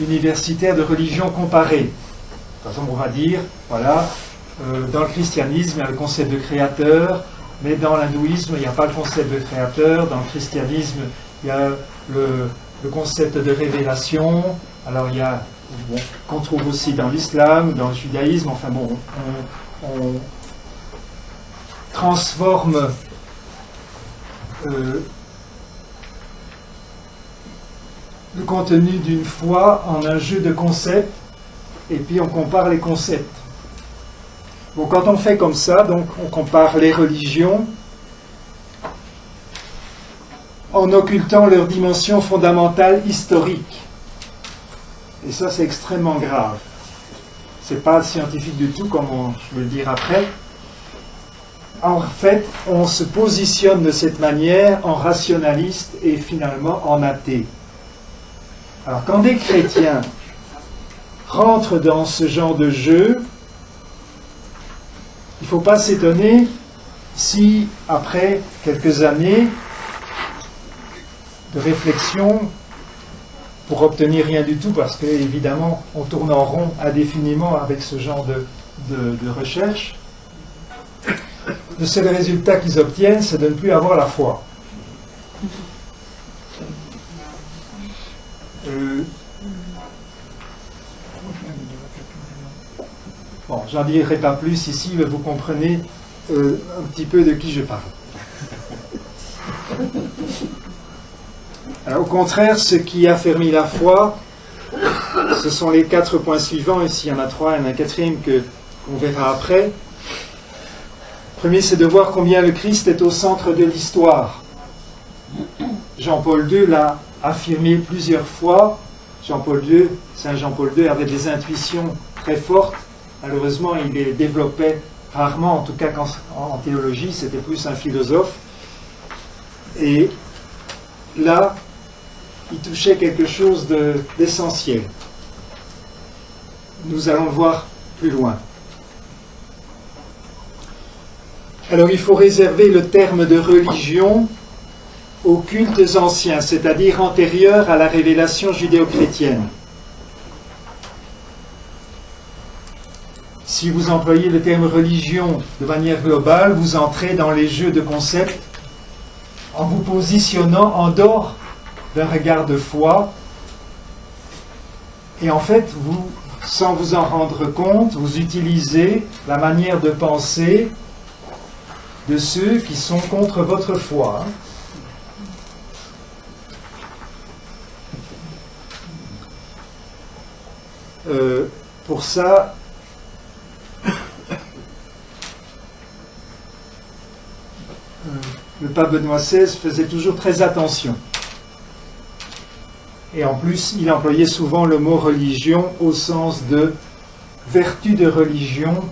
universitaires de religion comparée. Par exemple, on va dire, voilà, dans le christianisme, il y a le concept de créateur, mais dans l'hindouisme, il n'y a pas le concept de créateur. Dans le christianisme, il y a le concept de révélation. Alors, il y a, qu'on trouve aussi dans l'islam, dans le judaïsme. Enfin bon, on transforme le contenu d'une foi en un jeu de concepts, et puis on compare les concepts. Bon, quand on fait comme ça, donc on compare les religions en occultant leur dimension fondamentale historique. Et ça, c'est extrêmement grave. C'est pas scientifique du tout, comme je vais le dire après. En fait, on se positionne de cette manière en rationaliste et finalement en athée. Alors, quand des chrétiens rentrent dans ce genre de jeu, il ne faut pas s'étonner si, après quelques années de réflexion, pour obtenir rien du tout, parce que évidemment on tourne en rond indéfiniment avec ce genre de recherche. Le seul résultat qu'ils obtiennent, c'est de ne plus avoir la foi. Bon, j'en dirai pas plus ici, mais vous comprenez un petit peu de qui je parle. Alors, au contraire, ce qui affermit la foi, ce sont les 4 points suivants. Ici, il y en a 3, il y en a un quatrième qu'on verra après. Le premier, c'est de voir combien le Christ est au centre de l'histoire. Jean-Paul II l'a affirmé plusieurs fois. Saint Jean-Paul II avait des intuitions très fortes. Malheureusement, il les développait rarement, en tout cas en théologie, c'était plus un philosophe. Et là, il touchait quelque chose d'essentiel. Nous allons le voir plus loin. Alors, il faut réserver le terme de religion aux cultes anciens, c'est-à-dire antérieurs à la révélation judéo-chrétienne. Si vous employez le terme religion de manière globale, vous entrez dans les jeux de concepts en vous positionnant en dehors d'un regard de foi. Et en fait, vous, sans vous en rendre compte, vous utilisez la manière de penser de ceux qui sont contre votre foi. Pour ça, le pape Benoît XVI faisait toujours très attention. Et en plus, il employait souvent le mot religion au sens de vertu de religion,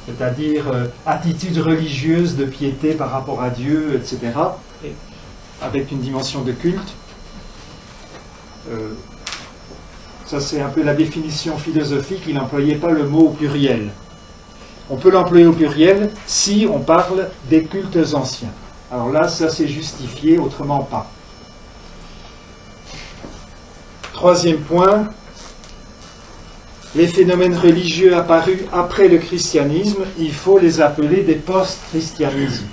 c'est-à-dire attitude religieuse de piété par rapport à Dieu, etc., avec une dimension de culte. Ça, c'est un peu la définition philosophique. Il n'employait pas le mot au pluriel. On peut l'employer au pluriel si on parle des cultes anciens. Alors là, ça c'est justifié, autrement pas. Troisième point, les phénomènes religieux apparus après le christianisme, il faut les appeler des post-christianismes.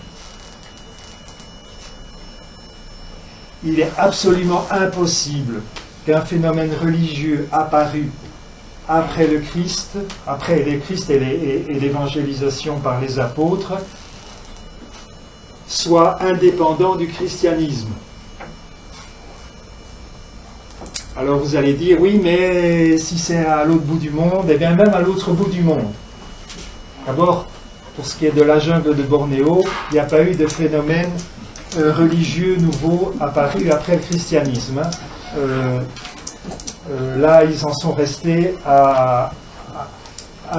Il est absolument impossible qu'un phénomène religieux apparu après le Christ, après le Christ et l'évangélisation par les apôtres, soit indépendant du christianisme. Alors vous allez dire, oui, mais si c'est à l'autre bout du monde, eh bien même à l'autre bout du monde. D'abord, pour ce qui est de la jungle de Bornéo, il n'y a pas eu de phénomène religieux nouveau apparu après le christianisme. Là, ils en sont restés à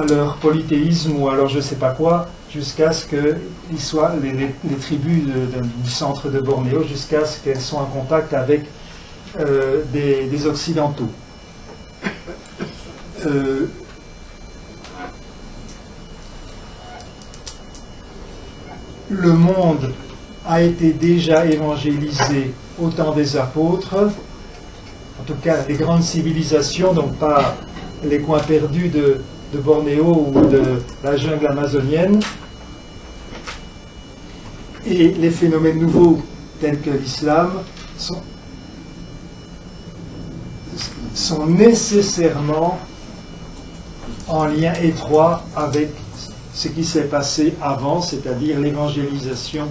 leur polythéisme ou alors je ne sais pas quoi, jusqu'à ce qu'ils soient, les tribus du centre de Bornéo, jusqu'à ce qu'elles soient en contact avec des Occidentaux. Le monde a été déjà évangélisé au temps des apôtres, en tout cas les grandes civilisations, donc pas les coins perdus de Bornéo ou de la jungle amazonienne. Et les phénomènes nouveaux tels que l'islam sont nécessairement en lien étroit avec ce qui s'est passé avant, c'est-à-dire l'évangélisation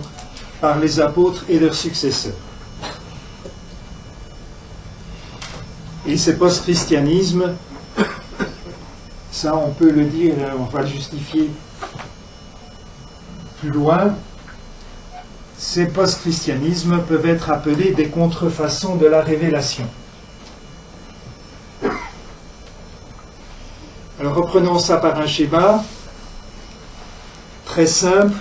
par les apôtres et leurs successeurs. Et ce post-christianisme, ça on peut le dire, on va le justifier plus loin, ces post-christianismes peuvent être appelés des contrefaçons de la révélation. Alors reprenons ça par un schéma très simple,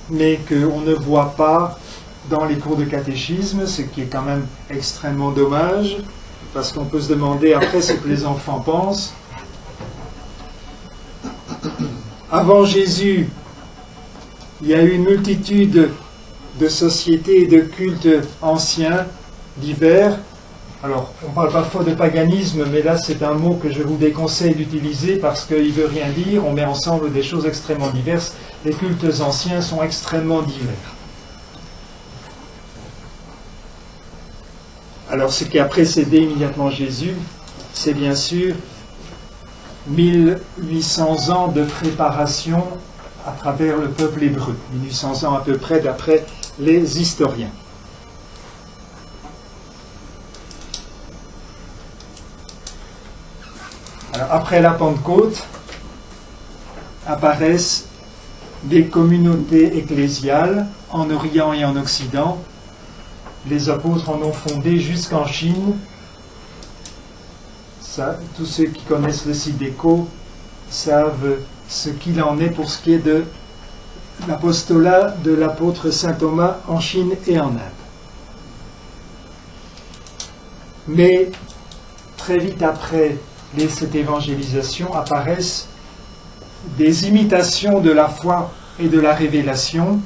mais qu'on ne voit pas dans les cours de catéchisme, ce qui est quand même extrêmement dommage, parce qu'on peut se demander après ce que les enfants pensent. Avant Jésus, il y a eu une multitude de sociétés et de cultes anciens, divers, Alors, on ne parle parfois de paganisme, mais là c'est un mot que je vous déconseille d'utiliser parce qu'il ne veut rien dire. On met ensemble des choses extrêmement diverses. Les cultes anciens sont extrêmement divers. Alors, ce qui a précédé immédiatement Jésus, c'est bien sûr 1800 ans de préparation à travers le peuple hébreu. 1800 ans à peu près d'après les historiens. Alors, après la Pentecôte, apparaissent des communautés ecclésiales en Orient et en Occident. Les apôtres en ont fondé jusqu'en Chine. Ça, tous ceux qui connaissent le site d'Écho savent ce qu'il en est pour ce qui est de l'apostolat de l'apôtre saint Thomas en Chine et en Inde. Mais très vite après cette évangélisation apparaissent des imitations de la foi et de la révélation.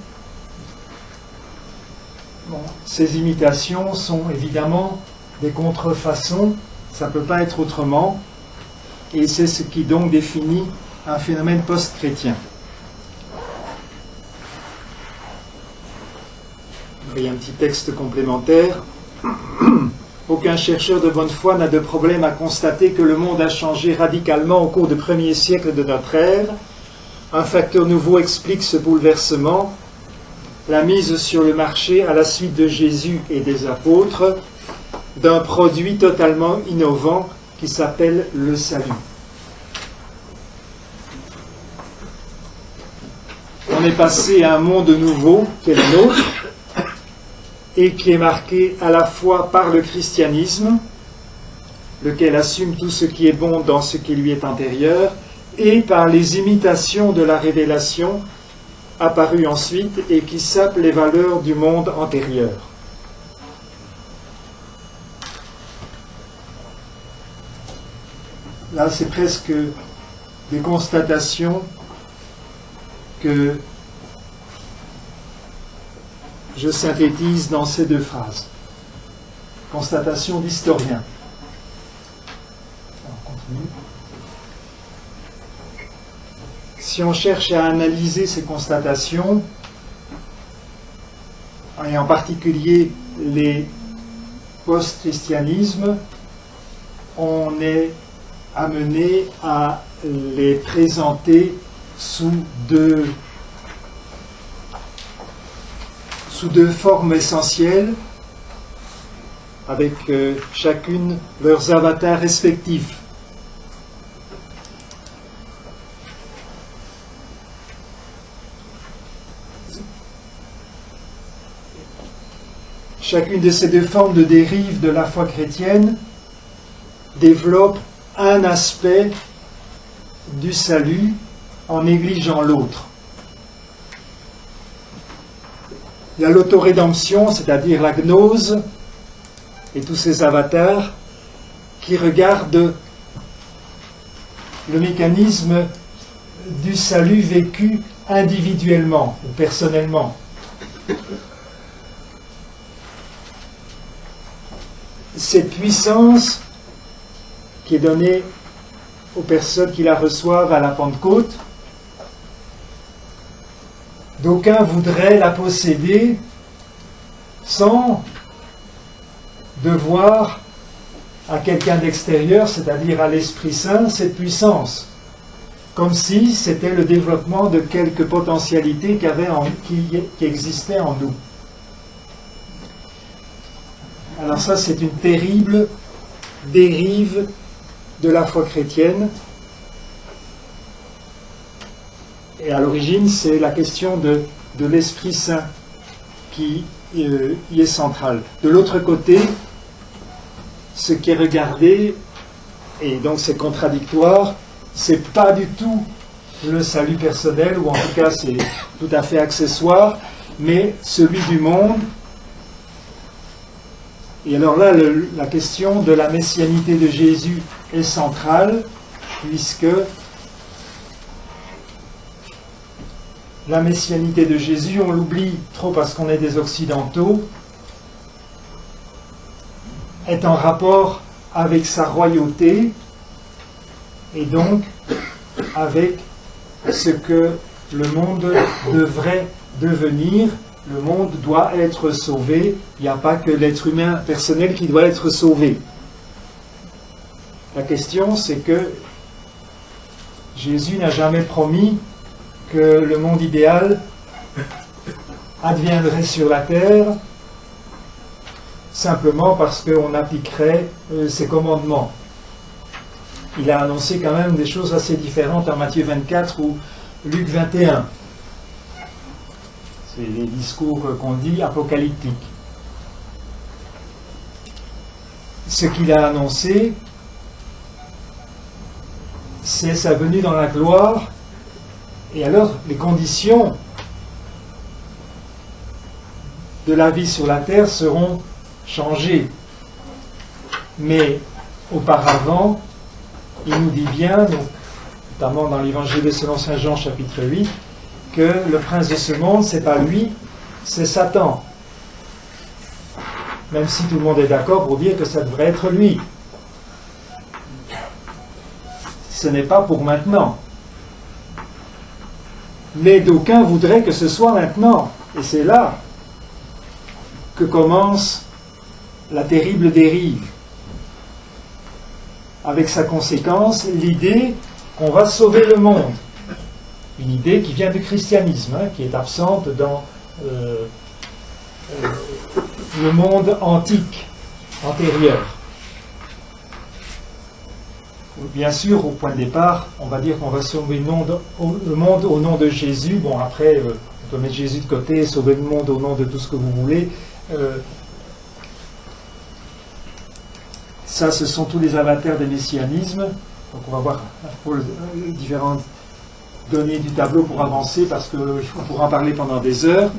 Bon, ces imitations sont évidemment des contrefaçons, ça ne peut pas être autrement, et c'est ce qui donc définit un phénomène post-chrétien. Il y a un petit texte complémentaire. Aucun chercheur de bonne foi n'a de problème à constater que le monde a changé radicalement au cours du premier siècle de notre ère. Un facteur nouveau explique ce bouleversement, la mise sur le marché à la suite de Jésus et des apôtres d'un produit totalement innovant qui s'appelle le salut. On est passé à un monde nouveau qui est le nôtre, et qui est marqué à la fois par le christianisme, lequel assume tout ce qui est bon dans ce qui lui est antérieur, et par les imitations de la révélation apparues ensuite et qui sapent les valeurs du monde antérieur. Là, c'est presque des constatations que je synthétise dans ces deux phrases. Constatation d'historien. On continue. Si on cherche à analyser ces constatations, et en particulier les post-christianismes, on est amené à les présenter sous deux formes essentielles, avec chacune leurs avatars respectifs. Chacune de ces deux formes de dérive de la foi chrétienne développe un aspect du salut en négligeant l'autre. Il y a l'autorédemption, c'est-à-dire la gnose et tous ces avatars qui regardent le mécanisme du salut vécu individuellement ou personnellement. Cette puissance qui est donnée aux personnes qui la reçoivent à la Pentecôte, d'aucuns voudraient la posséder sans devoir à quelqu'un d'extérieur, c'est-à-dire à l'Esprit Saint, cette puissance, comme si c'était le développement de quelques potentialités qui existaient en nous. Alors ça, c'est une terrible dérive de la foi chrétienne. Et à l'origine, c'est la question de l'Esprit Saint qui y est centrale. De l'autre côté, ce qui est regardé, et donc c'est contradictoire, c'est pas du tout le salut personnel, ou en tout cas c'est tout à fait accessoire, mais celui du monde. Et alors là, la question de la messianité de Jésus est centrale, puisque la messianité de Jésus, on l'oublie trop parce qu'on est des Occidentaux, est en rapport avec sa royauté et donc avec ce que le monde devrait devenir. Le monde doit être sauvé. Il n'y a pas que l'être humain personnel qui doit être sauvé. La question, c'est que Jésus n'a jamais promis que le monde idéal adviendrait sur la terre simplement parce qu'on appliquerait ses commandements. Il a annoncé quand même des choses assez différentes en Matthieu 24 ou Luc 21. C'est les discours qu'on dit apocalyptiques. Ce qu'il a annoncé, c'est sa venue dans la gloire, et alors les conditions de la vie sur la terre seront changées. Mais auparavant, il nous dit bien, donc, notamment dans l'évangile de selon Saint Jean chapitre 8, que le prince de ce monde, c'est pas lui, c'est Satan. Même si tout le monde est d'accord pour dire que ça devrait être lui. Ce n'est pas pour maintenant. Mais d'aucuns voudraient que ce soit maintenant. Et c'est là que commence la terrible dérive. Avec sa conséquence, l'idée qu'on va sauver le monde. Une idée qui vient du christianisme, qui est absente dans le monde antique, antérieur. Bien sûr, au point de départ, on va dire qu'on va sauver le monde au nom de Jésus. Bon, après, on peut mettre Jésus de côté, sauver le monde au nom de tout ce que vous voulez. Ça, ce sont tous les avatars des messianismes. Donc on va voir pour les différentes données du tableau pour avancer, parce qu'on pourra en parler pendant des heures.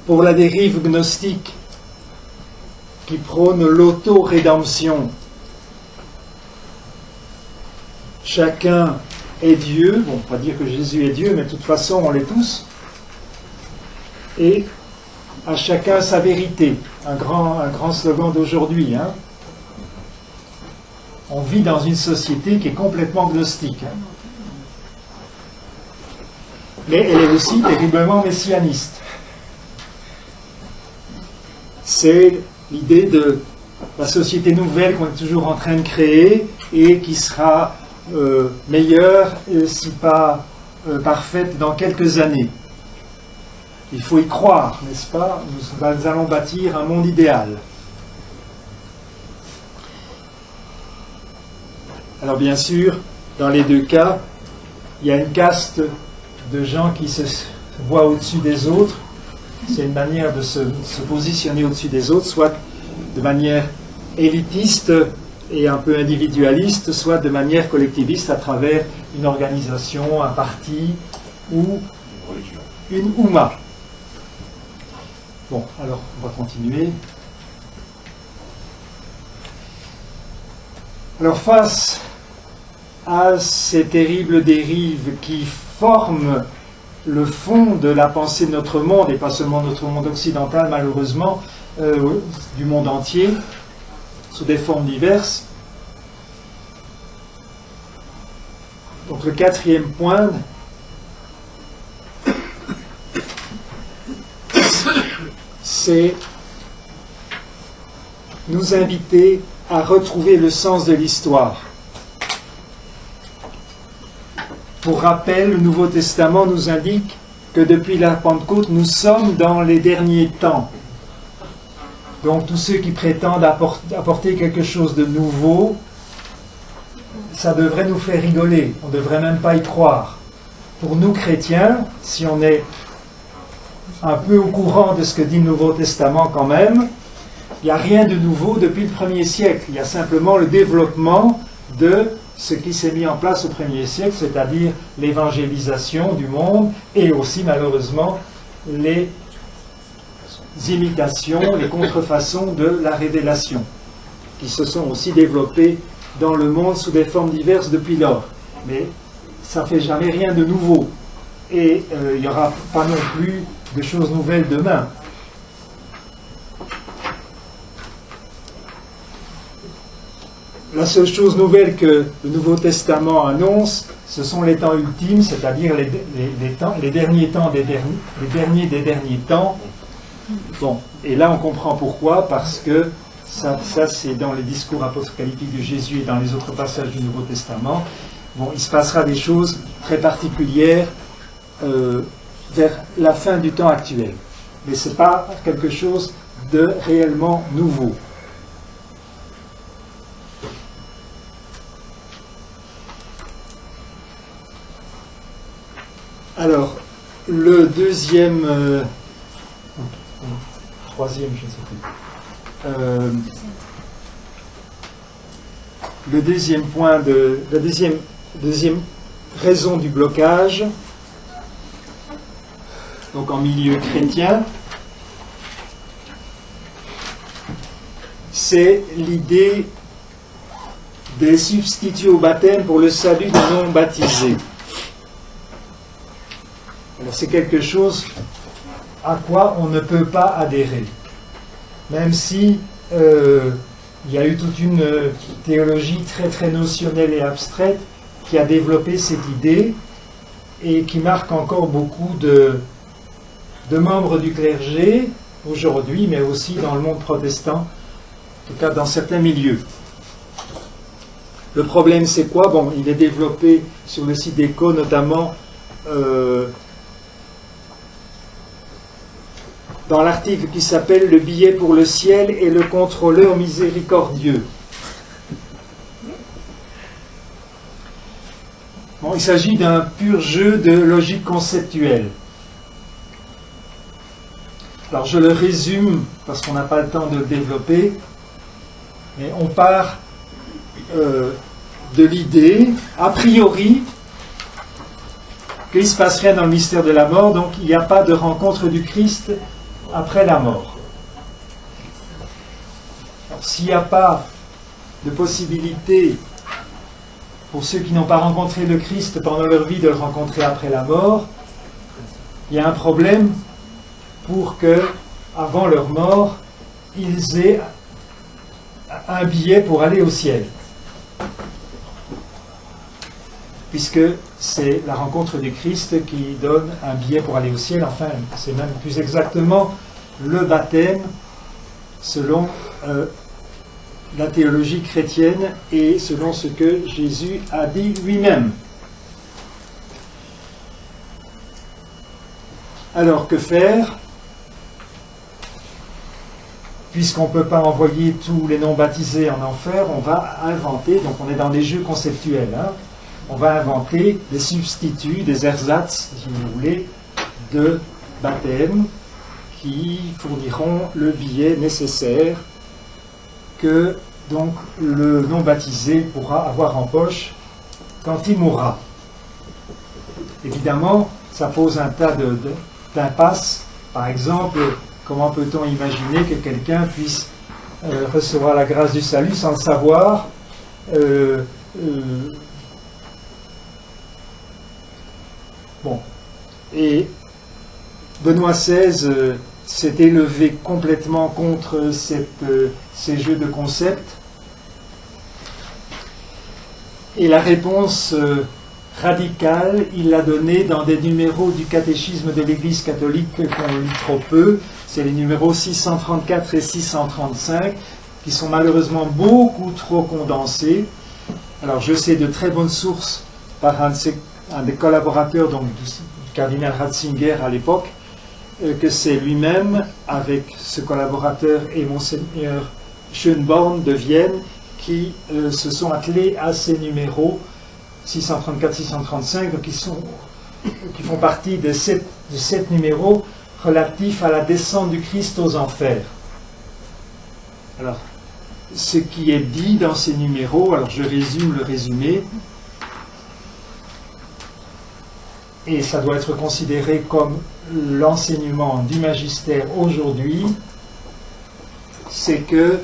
Pour la dérive gnostique qui prône l'auto-rédemption, chacun est Dieu. Bon, on ne va pas dire que Jésus est Dieu, mais de toute façon, on l'est tous. Et à chacun sa vérité. Un grand slogan d'aujourd'hui. Hein. On vit dans une société qui est complètement gnostique. Hein. Mais elle est aussi terriblement messianiste. C'est l'idée de la société nouvelle qu'on est toujours en train de créer et qui sera meilleure, si pas parfaite, dans quelques années. Il faut y croire, n'est-ce pas? Nous allons bâtir un monde idéal. Alors bien sûr, dans les deux cas, il y a une caste de gens qui se voient au-dessus des autres. C'est une manière de se positionner au-dessus des autres, soit de manière élitiste et un peu individualiste, soit de manière collectiviste à travers une organisation, un parti ou une Oumma. Bon, alors on va continuer. Alors face à ces terribles dérives qui forment le fond de la pensée de notre monde, et pas seulement notre monde occidental malheureusement, du monde entier, sous des formes diverses. Donc le quatrième point, c'est nous inviter à retrouver le sens de l'histoire. Pour rappel, le Nouveau Testament nous indique que depuis la Pentecôte, nous sommes dans les derniers temps. Donc tous ceux qui prétendent apporter quelque chose de nouveau, ça devrait nous faire rigoler. On ne devrait même pas y croire. Pour nous chrétiens, si on est un peu au courant de ce que dit le Nouveau Testament quand même, il n'y a rien de nouveau depuis le 1er siècle. Il y a simplement le développement de ce qui s'est mis en place au 1er siècle, c'est-à-dire l'évangélisation du monde et aussi malheureusement les imitations, les contrefaçons de la révélation, qui se sont aussi développées dans le monde sous des formes diverses depuis lors. Mais ça ne fait jamais rien de nouveau. et il n'y aura pas non plus de choses nouvelles demain. La seule chose nouvelle que le Nouveau Testament annonce, ce sont les temps ultimes, c'est-à-dire les derniers temps des derniers temps. Bon, et là on comprend pourquoi, parce que ça c'est dans les discours apocalyptiques de Jésus et dans les autres passages du Nouveau Testament. Bon, il se passera des choses très particulières vers la fin du temps actuel. Mais ce n'est pas quelque chose de réellement nouveau. Alors, le deuxième, troisième, je ne sais plus. Le deuxième point la deuxième raison du blocage, donc en milieu chrétien, c'est l'idée des substituts au baptême pour le salut des non-baptisés. Alors c'est quelque chose à quoi on ne peut pas adhérer. Même si il y a eu toute une théologie très très notionnelle et abstraite qui a développé cette idée et qui marque encore beaucoup de membres du clergé aujourd'hui, mais aussi dans le monde protestant, en tout cas dans certains milieux. Le problème c'est quoi? Bon, il est développé sur le site d'Echo notamment dans l'article qui s'appelle « Le billet pour le ciel et le contrôleur miséricordieux ». Bon, il s'agit d'un pur jeu de logique conceptuelle. Alors je le résume parce qu'on n'a pas le temps de le développer, mais on part de l'idée, a priori, qu'il ne se passe rien dans le mystère de la mort, donc il n'y a pas de rencontre du Christ après la mort. Alors, s'il n'y a pas de possibilité pour ceux qui n'ont pas rencontré le Christ pendant leur vie de le rencontrer après la mort, il y a un problème pour que, avant leur mort, ils aient un billet pour aller au ciel. Puisque c'est la rencontre du Christ qui donne un billet pour aller au ciel. Enfin, c'est même plus exactement le baptême selon la théologie chrétienne et selon ce que Jésus a dit lui-même. Alors, que faire? Puisqu'on ne peut pas envoyer tous les non-baptisés en enfer, on va inventer, donc on est dans des jeux conceptuels, on va inventer des substituts, des ersatz, si vous voulez, de baptême qui fourniront le billet nécessaire que donc le non-baptisé pourra avoir en poche quand il mourra. Évidemment, ça pose un tas d'impasses. Par exemple, comment peut-on imaginer que quelqu'un puisse recevoir la grâce du salut sans le savoir Bon. Et Benoît XVI s'est élevé complètement contre ces jeux de concepts. Et la réponse radicale, il l'a donnée dans des numéros du catéchisme de l'Église catholique qu'on lit trop peu. C'est les numéros 634 et 635, qui sont malheureusement beaucoup trop condensés. Alors je sais de très bonnes sources par un des collaborateurs donc, du cardinal Ratzinger à l'époque, que c'est lui-même, avec ce collaborateur et Monseigneur Schönborn de Vienne, qui se sont attelés à ces numéros 634-635, donc qui font partie de sept numéros relatifs à la descente du Christ aux enfers. Alors, ce qui est dit dans ces numéros, alors je résume le résumé, et ça doit être considéré comme l'enseignement du magistère aujourd'hui, c'est que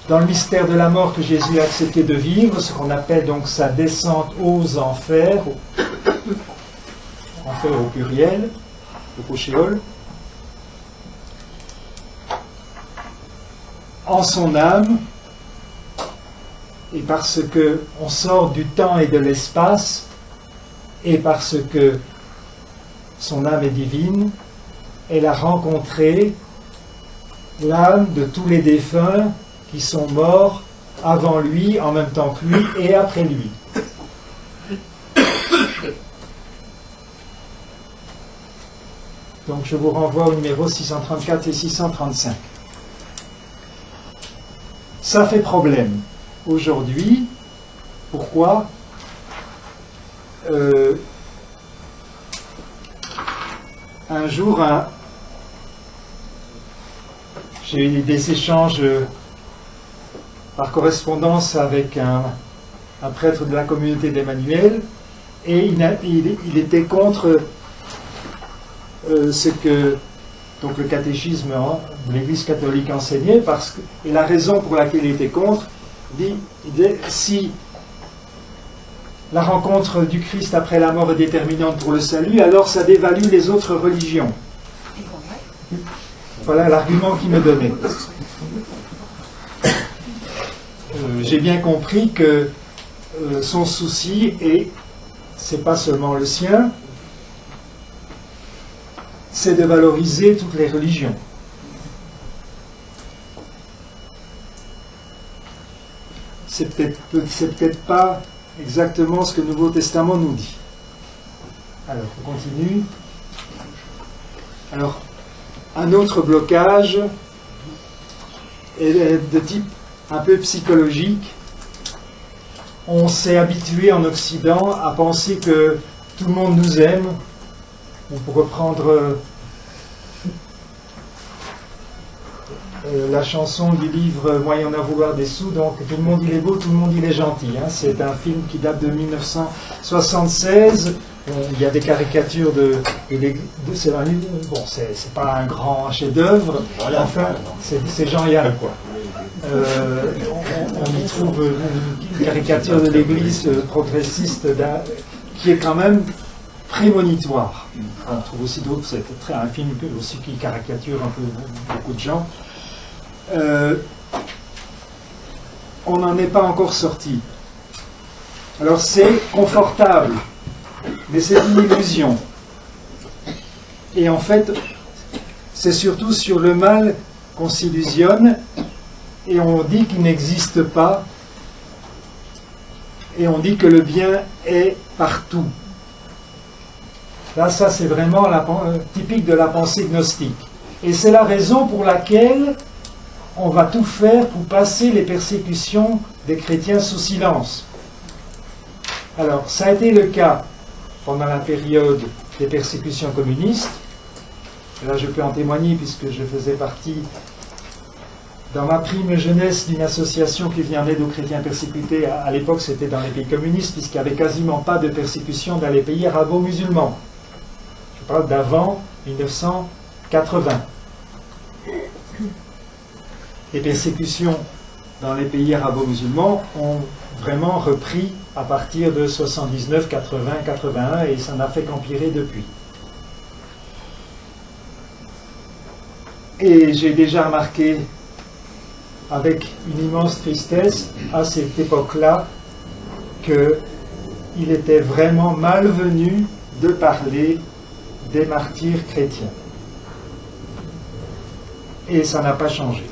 dans le mystère de la mort que Jésus a accepté de vivre, ce qu'on appelle donc sa descente aux enfers, l'enfer au pluriel, le Pochéol, en son âme, et parce que on sort du temps et de l'espace, et parce que son âme est divine, elle a rencontré l'âme de tous les défunts qui sont morts avant lui, en même temps que lui et après lui. Donc je vous renvoie au numéro 634 et 635. Ça fait problème aujourd'hui. Pourquoi ? Un jour, j'ai eu des échanges par correspondance avec un prêtre de la communauté d'Emmanuel, et il était contre ce que donc le catéchisme de l'Église catholique enseignait, et la raison pour laquelle il était contre, il dit si la rencontre du Christ après la mort est déterminante pour le salut, alors ça dévalue les autres religions. Voilà l'argument qu'il me donnait. J'ai bien compris que son souci, et c'est pas seulement le sien, c'est de valoriser toutes les religions. C'est peut-être pas exactement ce que le Nouveau Testament nous dit. Alors, on continue. Alors, un autre blocage est de type un peu psychologique. On s'est habitué en Occident à penser que tout le monde nous aime. On peut reprendre la chanson du livre Moyen à vouloir des sous, donc tout le monde il est beau, tout le monde il est gentil. Hein. C'est un film qui date de 1976. Il y a des caricatures bon, c'est pas un grand chef-d'œuvre, enfin, c'est Jean-Yann, quoi. On y trouve une caricature de l'église progressiste qui est quand même prémonitoire. On trouve aussi d'autres, c'est un film aussi qui caricature un peu beaucoup de gens. On n'en est pas encore sorti. Alors c'est confortable, mais c'est une illusion. Et en fait, c'est surtout sur le mal qu'on s'illusionne, et on dit qu'il n'existe pas, et on dit que le bien est partout. Là, ça c'est vraiment typique de la pensée gnostique. Et c'est la raison pour laquelle on va tout faire pour passer les persécutions des chrétiens sous silence. Alors, ça a été le cas pendant la période des persécutions communistes. Et là, je peux en témoigner puisque je faisais partie, dans ma prime jeunesse, d'une association qui vient en aide aux chrétiens persécutés. À l'époque, c'était dans les pays communistes, puisqu'il n'y avait quasiment pas de persécution dans les pays arabo-musulmans. Je parle d'avant 1980. Les persécutions dans les pays arabo-musulmans ont vraiment repris à partir de 79, 80, 81, et ça n'a fait qu'empirer depuis. Et j'ai déjà remarqué avec une immense tristesse à cette époque-là qu'il était vraiment malvenu de parler des martyrs chrétiens. Et ça n'a pas changé.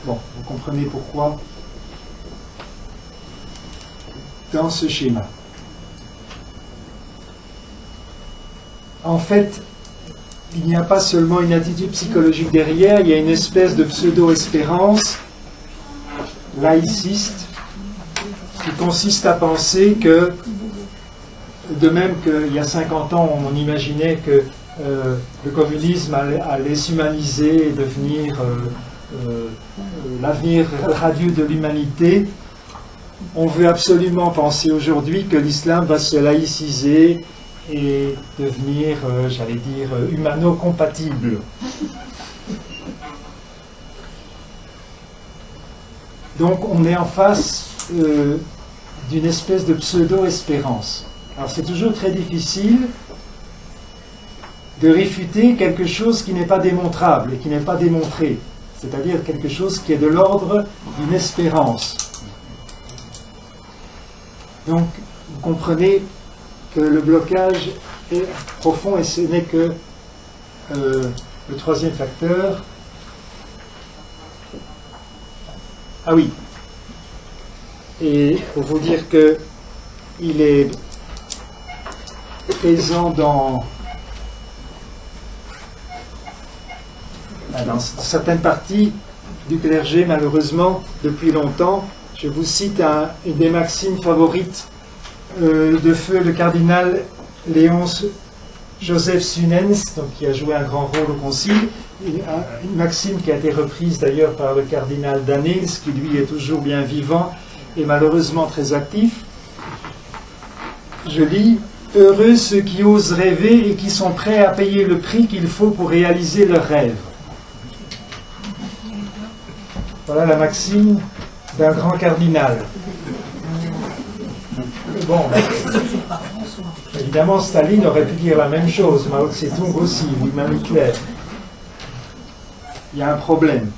Bon, vous comprenez pourquoi dans ce schéma. En fait, il n'y a pas seulement une attitude psychologique derrière, il y a une espèce de pseudo-espérance laïciste qui consiste à penser que, de même qu'il y a 50 ans, on imaginait que le communisme allait s'humaniser et devenir l'avenir radieux de l'humanité, on veut absolument penser aujourd'hui que l'islam va se laïciser et devenir, j'allais dire, humano-compatible. Donc on est en face d'une espèce de pseudo-espérance. Alors c'est toujours très difficile de réfuter quelque chose qui n'est pas démontrable et qui n'est pas démontré, c'est-à-dire quelque chose qui est de l'ordre d'une espérance. Donc vous comprenez que le blocage est profond et ce n'est que le troisième facteur. Ah oui. Et pour vous dire que il est présent dans certaines parties du clergé, malheureusement, depuis longtemps. Je vous cite une des maximes favorites de feu le cardinal Léonce Joseph Sunens, donc, qui a joué un grand rôle au Concile, une maxime qui a été reprise d'ailleurs par le cardinal Danels, qui lui est toujours bien vivant et malheureusement très actif. Je lis « Heureux ceux qui osent rêver et qui sont prêts à payer le prix qu'il faut pour réaliser leurs rêves. » Voilà la maxime d'un grand cardinal. Bon, évidemment, Staline aurait pu dire la même chose, Mao Tse-tung aussi, lui-même Hitler. Il y a un problème.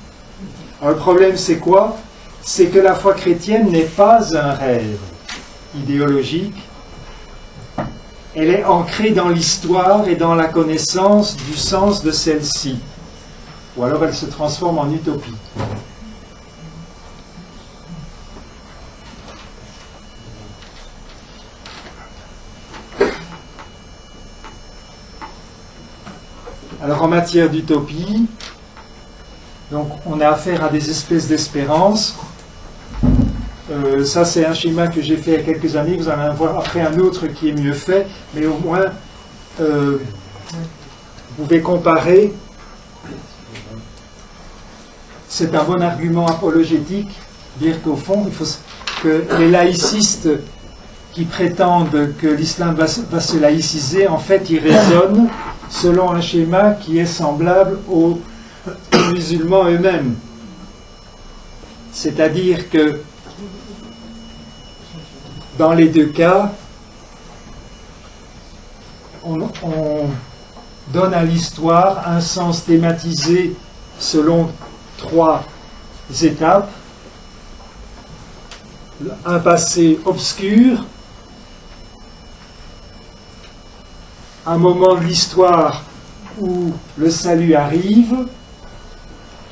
Alors, le problème, c'est quoi? C'est que la foi chrétienne n'est pas un rêve idéologique. Elle est ancrée dans l'histoire et dans la connaissance du sens de celle-ci. Ou alors elle se transforme en utopie. Alors en matière d'utopie, donc on a affaire à des espèces d'espérance. Ça c'est un schéma que j'ai fait il y a quelques années, vous allez en voir après un autre qui est mieux fait, mais au moins vous pouvez comparer. C'est un bon argument apologétique, dire qu'au fond, il faut que les laïcistes qui prétendent que l'islam va se laïciser, en fait, ils raisonnent selon un schéma qui est semblable aux musulmans eux-mêmes. C'est-à-dire que dans les deux cas, on donne à l'histoire un sens thématisé selon trois étapes. Un passé obscur, un moment de l'histoire où le salut arrive,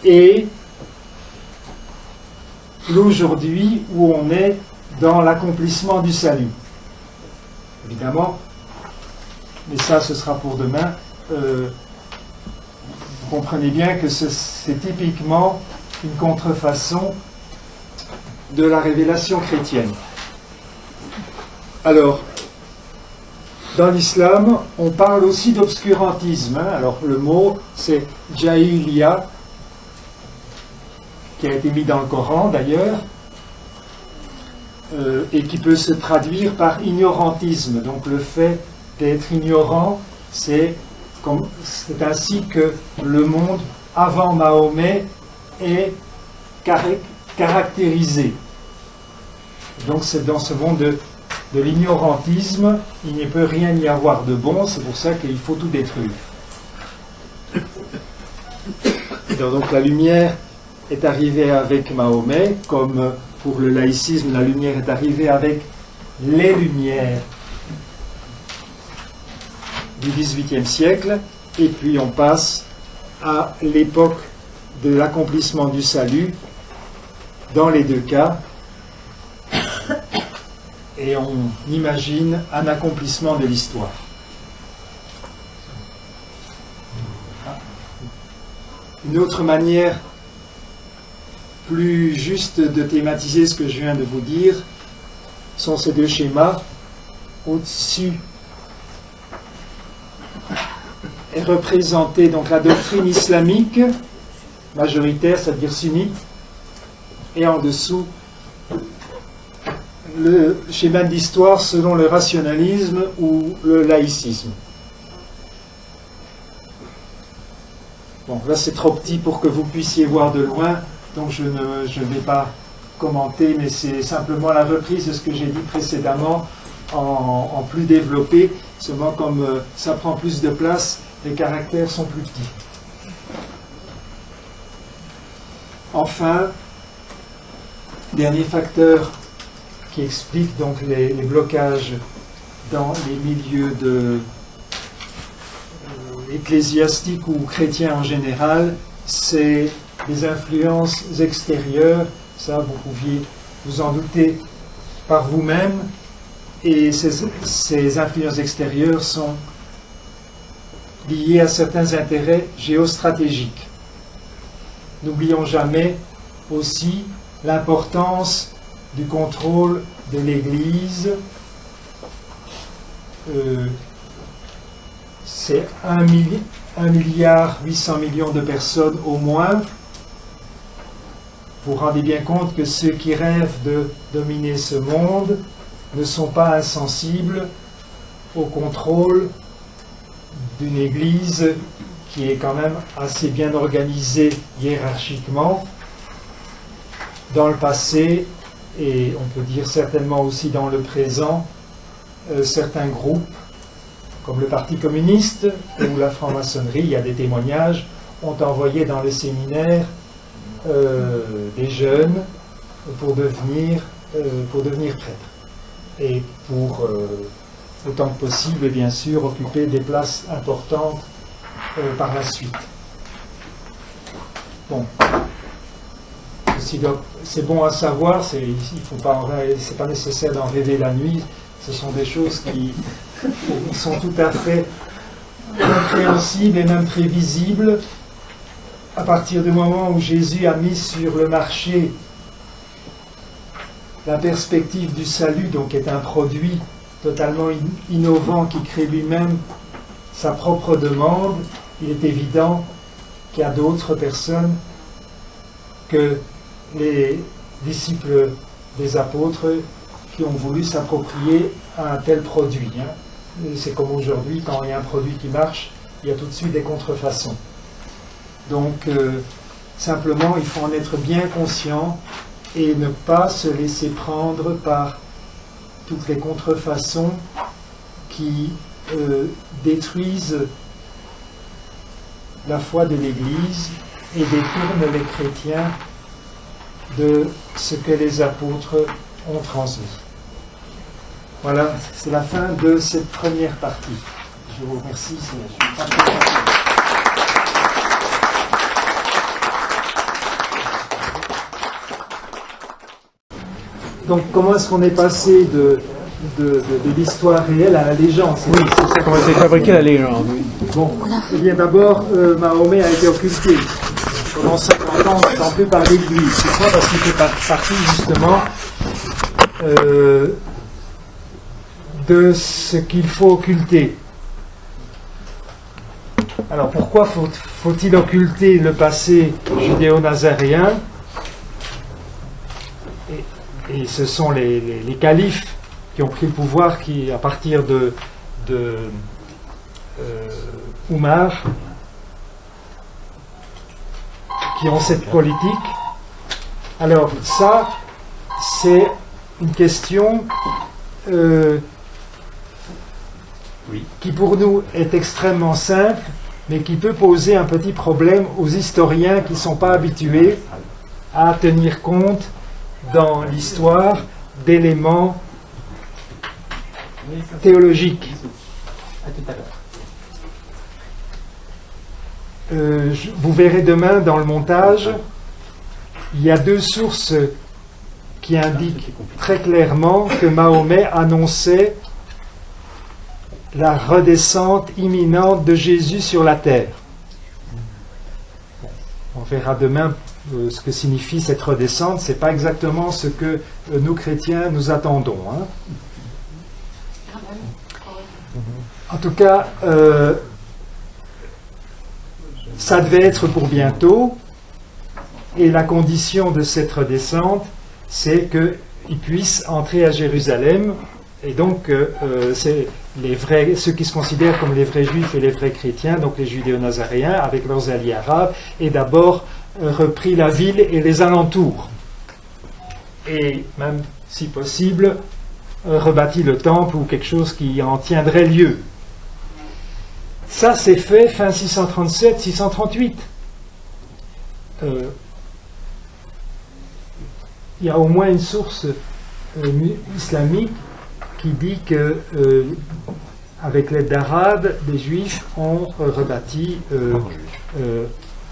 et l'aujourd'hui où on est dans l'accomplissement du salut. Évidemment, mais ça ce sera pour demain, vous comprenez bien que c'est typiquement une contrefaçon de la révélation chrétienne. Alors, dans l'islam, on parle aussi d'obscurantisme. Alors, le mot, c'est jahiliya, qui a été mis dans le Coran d'ailleurs, et qui peut se traduire par ignorantisme. Donc, le fait d'être ignorant, c'est ainsi que le monde avant Mahomet est caractérisé. Donc c'est dans ce monde de l'ignorantisme, il ne peut rien y avoir de bon, c'est pour ça qu'il faut tout détruire. Donc la lumière est arrivée avec Mahomet, comme pour le laïcisme, la lumière est arrivée avec les lumières du XVIIIe siècle, et puis on passe à l'époque de l'accomplissement du salut, dans les deux cas, et on imagine un accomplissement de l'histoire. Une autre manière plus juste de thématiser ce que je viens de vous dire sont ces deux schémas. Au-dessus est représentée donc la doctrine islamique majoritaire, c'est-à-dire sunnite, et en dessous le schéma d'histoire selon le rationalisme ou le laïcisme. Bon, là c'est trop petit pour que vous puissiez voir de loin, donc je ne vais pas commenter, mais c'est simplement la reprise de ce que j'ai dit précédemment en plus développé. Seulement comme ça prend plus de place, les caractères sont plus petits. Enfin, dernier facteur qui explique donc les blocages dans les milieux ecclésiastiques ou chrétiens en général, c'est les influences extérieures. Ça, vous pouviez vous en douter par vous-même. Et ces influences extérieures sont liées à certains intérêts géostratégiques. N'oublions jamais aussi l'importance du contrôle de l'Église. C'est 1,8 milliard de personnes au moins. Vous vous rendez bien compte que ceux qui rêvent de dominer ce monde ne sont pas insensibles au contrôle d'une Église qui est quand même assez bien organisée hiérarchiquement. Dans le passé, et on peut dire certainement aussi dans le présent, certains groupes, comme le Parti communiste ou la franc-maçonnerie, il y a des témoignages, ont envoyé dans les séminaires des jeunes pour devenir prêtres. Et pour, autant que possible, bien sûr, occuper des places importantes par la suite. Bon. C'est bon à savoir, c'est pas nécessaire d'en rêver la nuit, ce sont des choses qui sont tout à fait compréhensibles et même prévisibles à partir du moment où Jésus a mis sur le marché la perspective du salut, donc est un produit totalement innovant qui crée lui-même sa propre demande. Il est évident qu'il y a d'autres personnes que les disciples des apôtres qui ont voulu s'approprier un tel produit. C'est comme aujourd'hui, quand il y a un produit qui marche, il y a tout de suite des contrefaçons. Donc, simplement, il faut en être bien conscient et ne pas se laisser prendre par toutes les contrefaçons qui détruisent la foi de l'Église et détournent les chrétiens de ce que les apôtres ont transmis. Voilà, c'est la fin de cette première partie. Je vous remercie. Donc, comment est-ce qu'on est passé de l'histoire réelle à la légende? Oui, c'est ça. Comment c'est fabriqué la légende? Bon, eh bien d'abord, Mahomet a été occulté. Pendant 50 ans, on n'entend plus parler de lui. Pourquoi? Parce qu'il fait partie justement de ce qu'il faut occulter. Alors pourquoi faut-il occulter le passé judéo-nazaréen? Et ce sont les califes qui ont pris le pouvoir, qui, à partir de Oumar, qui ont cette politique. Alors ça, c'est une question qui pour nous est extrêmement simple, mais qui peut poser un petit problème aux historiens qui ne sont pas habitués à tenir compte dans l'histoire d'éléments théologiques. Vous verrez demain dans le montage, il y a deux sources qui indiquent très clairement que Mahomet annonçait la redescente imminente de Jésus sur la terre. On verra demain ce que signifie cette redescente. Ce n'est pas exactement ce que nous chrétiens nous attendons. En tout cas, ça devait être pour bientôt, et la condition de cette redescente, c'est qu'ils puissent entrer à Jérusalem, et donc c'est ceux qui se considèrent comme les vrais juifs et les vrais chrétiens, donc les judéo-nazaréens, avec leurs alliés arabes, et d'abord repris la ville et les alentours. et même, si possible, rebâtit le temple ou quelque chose qui en tiendrait lieu. Ça, c'est fait fin 637-638. Il y a au moins une source islamique qui dit que, avec l'aide d'Arabes, des Juifs ont rebâti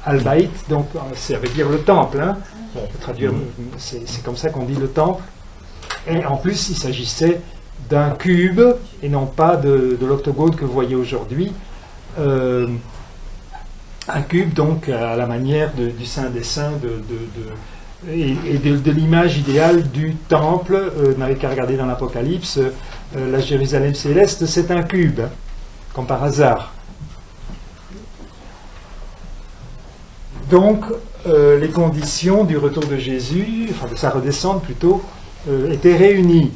Al-Baït, donc ça veut dire le temple. Hein. On peut traduire, c'est comme ça qu'on dit le temple. Et en plus, il s'agissait d'un cube et non pas de l'octogone que vous voyez aujourd'hui. Un cube, donc, à la manière du Saint des Saints et de l'image idéale du temple. Vous n'avez qu'à regarder dans l'Apocalypse, la Jérusalem céleste, c'est un cube, hein, comme par hasard. Donc, les conditions du retour de Jésus, enfin de sa redescente plutôt, étaient réunies.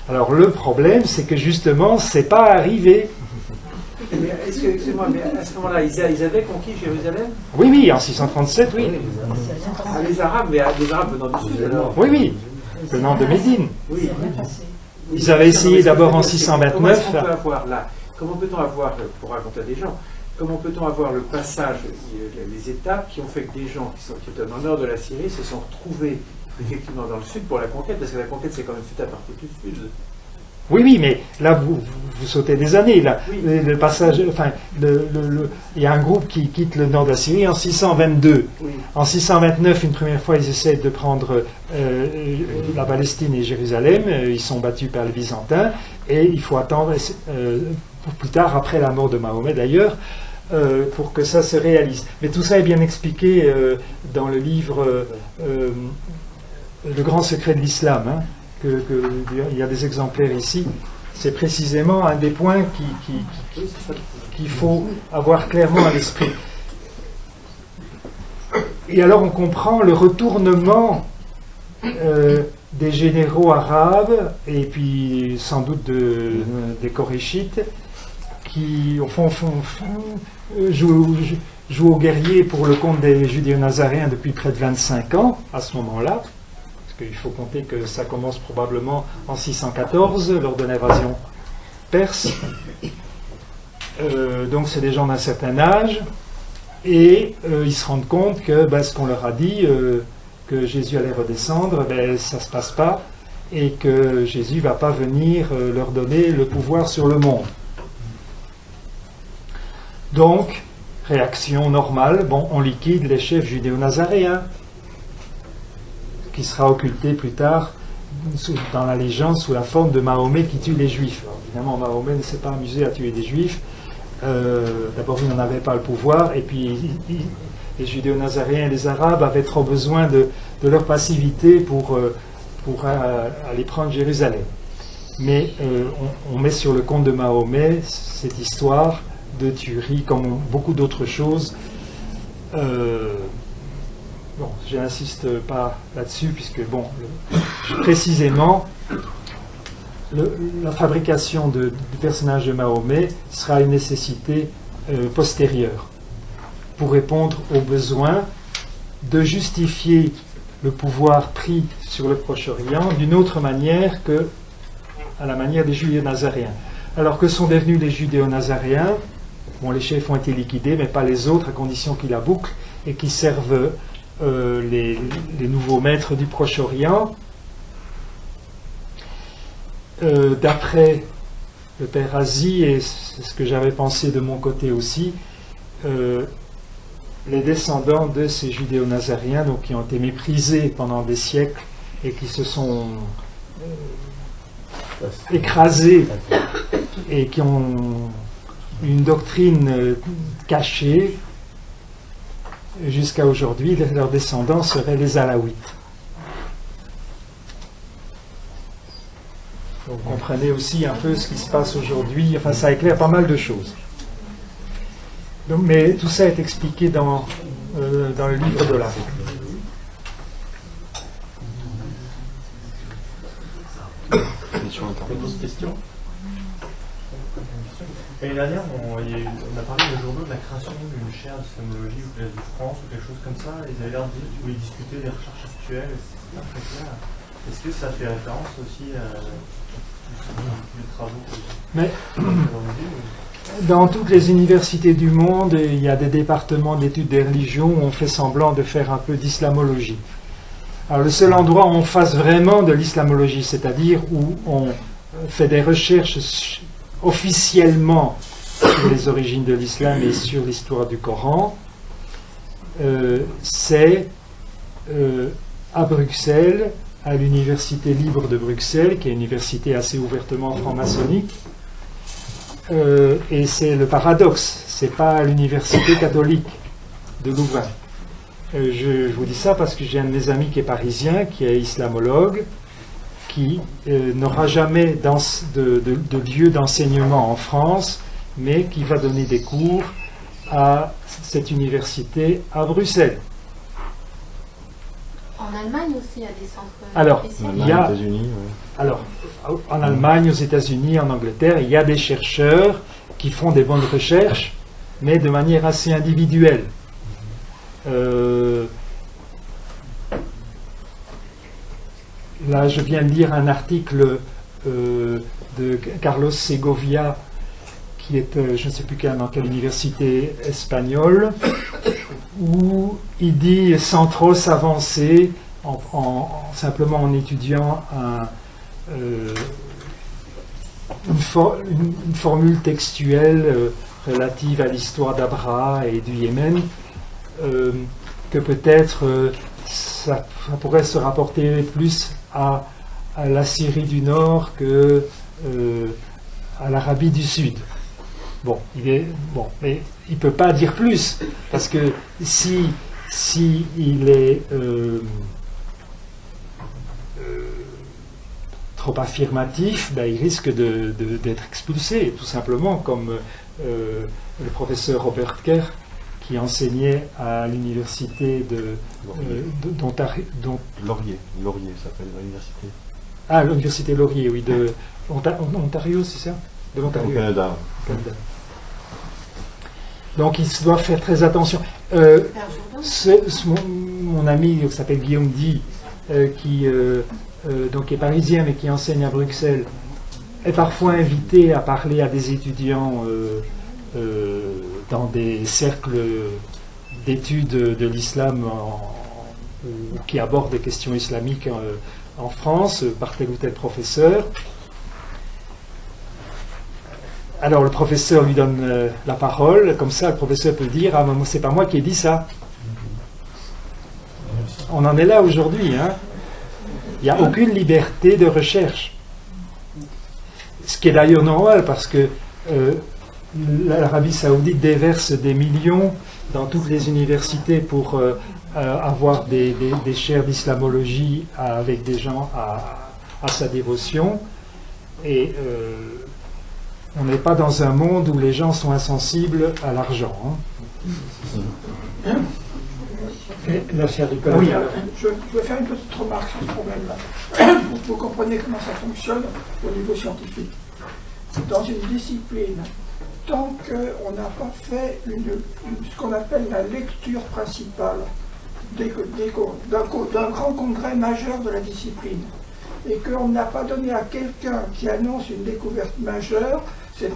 Alors le problème, c'est que justement, c'est pas arrivé. Mais excusez-moi, mais à ce moment-là, ils avaient conquis Jérusalem? Oui, en 637, oui. Ah, les Arabes, mais les Arabes venant du Sud alors? Oui, venant de Médine. Oui. Ils avaient essayé d'abord en 629. Comment peut-on avoir, pour raconter à des gens, comment peut-on avoir le passage, les étapes qui ont fait que des gens qui étaient dans le nord de la Syrie se sont retrouvés effectivement dans le sud pour la conquête, parce que la conquête c'est quand même fait à partir du sud. Oui, mais là, vous sautez des années. Là. Oui. Le passage, enfin, il y a un groupe qui quitte le nord de la Syrie en 622. Oui. En 629, une première fois, ils essaient de prendre la Palestine et Jérusalem. Ils sont battus par les Byzantins. Et il faut attendre, plus tard, après la mort de Mahomet d'ailleurs, pour que ça se réalise. Mais tout ça est bien expliqué dans le livre Le grand secret de l'islam, hein. Il y a des exemplaires ici, c'est précisément un des points qu'il faut avoir clairement à l'esprit. Et alors on comprend le retournement des généraux arabes et puis sans doute des Koréchites qui au fond jouent aux guerriers pour le compte des Judéo-Nazaréens depuis près de 25 ans à ce moment-là. Il faut compter que ça commence probablement en 614, lors de l'invasion perse. Donc c'est des gens d'un certain âge, et ils se rendent compte que ce qu'on leur a dit, que Jésus allait redescendre, ça ne se passe pas, et que Jésus ne va pas venir leur donner le pouvoir sur le monde. Donc, réaction normale, on liquide les chefs judéo-nazaréens, qui sera occulté plus tard dans la légende sous la forme de Mahomet qui tue les Juifs. Alors, évidemment, Mahomet ne s'est pas amusé à tuer des Juifs. D'abord, il n'en avait pas le pouvoir, et puis les Judéo-Nazaréens et les Arabes avaient trop besoin de leur passivité pour aller prendre Jérusalem. Mais on met sur le compte de Mahomet cette histoire de tuerie, comme beaucoup d'autres choses. Je n'insiste pas là-dessus, puisque, précisément, la fabrication du personnage de Mahomet sera une nécessité postérieure pour répondre au besoin de justifier le pouvoir pris sur le Proche-Orient d'une autre manière que à la manière des Judéo-Nazaréens. Alors que sont devenus les Judéo-Nazaréens? Les chefs ont été liquidés, mais pas les autres, à condition qu'ils la bouclent et qu'ils servent les nouveaux maîtres du Proche-Orient. D'après le père Azi, et c'est ce que j'avais pensé de mon côté aussi, les descendants de ces Judéo-Nazaréens, donc qui ont été méprisés pendant des siècles et qui se sont écrasés et qui ont une doctrine cachée, jusqu'à aujourd'hui, leurs descendants seraient les Alaouites. Donc, vous comprenez aussi un peu ce qui se passe aujourd'hui. Enfin, ça éclaire pas mal de choses. Donc, mais tout ça est expliqué dans le livre de l'Arc. Question. L'année dernière, on a parlé de journaux de la création d'une chaire de systémologie ou de France ou quelque chose comme ça. Ils avaient l'air de dire qu'ils voulaient discuter des recherches actuelles. C'est pas très clair. Est-ce que ça fait référence aussi à les travaux Mais dans toutes les universités du monde, il y a des départements d'études des religions où on fait semblant de faire un peu d'islamologie. Alors le seul endroit où on fasse vraiment de l'islamologie, c'est-à-dire où on fait des recherches officiellement sur les origines de l'islam et sur l'histoire du Coran, c'est à Bruxelles, à l'Université libre de Bruxelles, qui est une université assez ouvertement franc-maçonnique. Et c'est le paradoxe, c'est pas à l'Université catholique de Louvain. Je vous dis ça parce que j'ai un de mes amis qui est parisien, qui est islamologue, qui n'aura jamais de lieu d'enseignement en France, mais qui va donner des cours à cette université à Bruxelles. En Allemagne aussi, il y a des centres Alors, spéciaux. il y a, alors, en Allemagne, aux États-Unis, en Angleterre, il y a des chercheurs qui font des bonnes recherches, mais de manière assez individuelle. Là, je viens de lire un article de Carlos Segovia, qui est, je ne sais plus dans quelle université espagnole, où il dit, sans trop s'avancer, simplement en étudiant une formule textuelle relative à l'histoire d'Abra et du Yémen, que peut-être ça pourrait se rapporter plus à la Syrie du Nord que à l'Arabie du Sud. Mais il ne peut pas dire plus, parce que si il est trop affirmatif, il risque d'être expulsé, tout simplement, comme le professeur Robert Kerr, qui enseignait à l'université d'Ontario. Laurier s'appelle l'université. Ah, l'université Laurier, oui, de Ontario, c'est ça? De l'Ontario. Au Canada. Donc il doit faire très attention. Mon ami qui s'appelle Guillaume Di, qui donc est parisien mais qui enseigne à Bruxelles, est parfois invité à parler à des étudiants dans des cercles d'études de l'islam qui abordent des questions islamiques en France par tel ou tel professeur. Alors le professeur lui donne la parole, comme ça le professeur peut dire « Ah, mais c'est pas moi qui ai dit ça ». On en est là aujourd'hui, hein. Il n'y a aucune liberté de recherche. Ce qui est d'ailleurs normal, parce que l'Arabie Saoudite déverse des millions dans toutes les universités pour avoir des chaires d'islamologie avec des gens à sa dévotion. Et on n'est pas dans un monde où les gens sont insensibles à l'argent. Hein. Merci à Nicolas. Oui, je vais faire une petite remarque sur ce problème-là, pour que vous compreniez comment ça fonctionne au niveau scientifique. Dans une discipline, tant qu'on n'a pas fait ce qu'on appelle la lecture principale d'un grand congrès majeur de la discipline, et qu'on n'a pas donné à quelqu'un qui annonce une découverte majeure, ce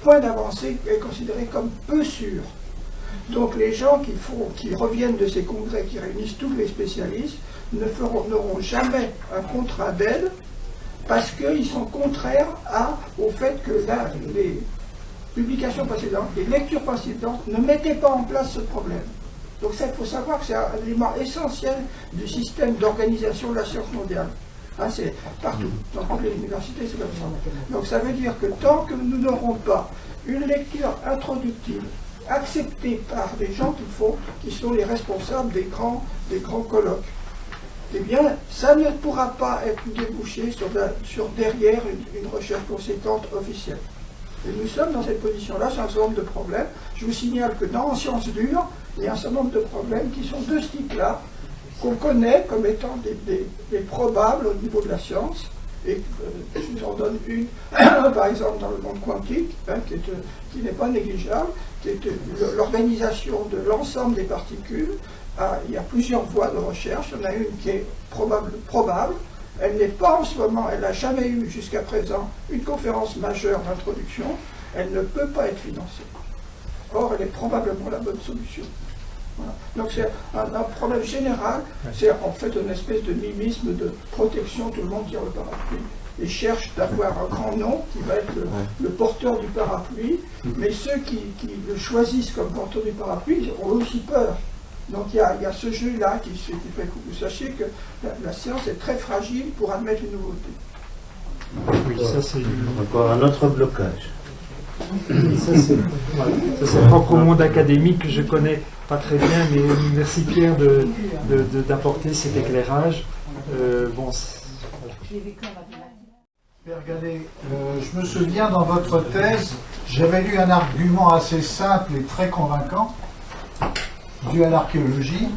point d'avancée est considéré comme peu sûr. Donc les gens qui reviennent de ces congrès, qui réunissent tous les spécialistes, n'auront jamais un contrat d'aide, parce qu'ils sont contraires au fait que les publications précédentes, les lectures précédentes ne mettaient pas en place ce problème. Donc ça, il faut savoir que c'est un élément essentiel du système d'organisation de la science mondiale. Hein, c'est partout, dans toutes les universités, c'est comme ça. Donc ça veut dire que tant que nous n'aurons pas une lecture introductive acceptée par des gens qui sont les responsables des grands colloques, eh bien, ça ne pourra pas être débouché sur derrière une recherche conséquente officielle. Et nous sommes dans cette position-là sur un certain nombre de problèmes. Je vous signale que dans sciences dures, il y a un certain nombre de problèmes qui sont de ce type-là, qu'on connaît comme étant des probables au niveau de la science. Et je vous en donne une, par exemple dans le monde quantique, qui n'est pas négligeable, qui est l'organisation de l'ensemble des particules il y a plusieurs voies de recherche. Il y en a une qui est probable. Elle n'est pas en ce moment, elle n'a jamais eu jusqu'à présent une conférence majeure d'introduction. Elle ne peut pas être financée. Or, elle est probablement la bonne solution. Voilà. Donc c'est un problème général, c'est en fait une espèce de mimisme de protection, tout le monde tire le parapluie et cherche d'avoir un grand nom qui va être le porteur du parapluie, mais ceux qui le choisissent comme porteur du parapluie ont aussi peur. Donc il y a ce jeu-là qui fait que vous sachiez que la science est très fragile pour admettre une nouveauté. Oui, ça c'est encore un autre blocage. Ça c'est propre au monde académique que je connais pas très bien, mais merci Pierre d'apporter cet éclairage. Père Gallet, je me souviens dans votre thèse, j'avais lu un argument assez simple et très convaincant dû à l'archéologie.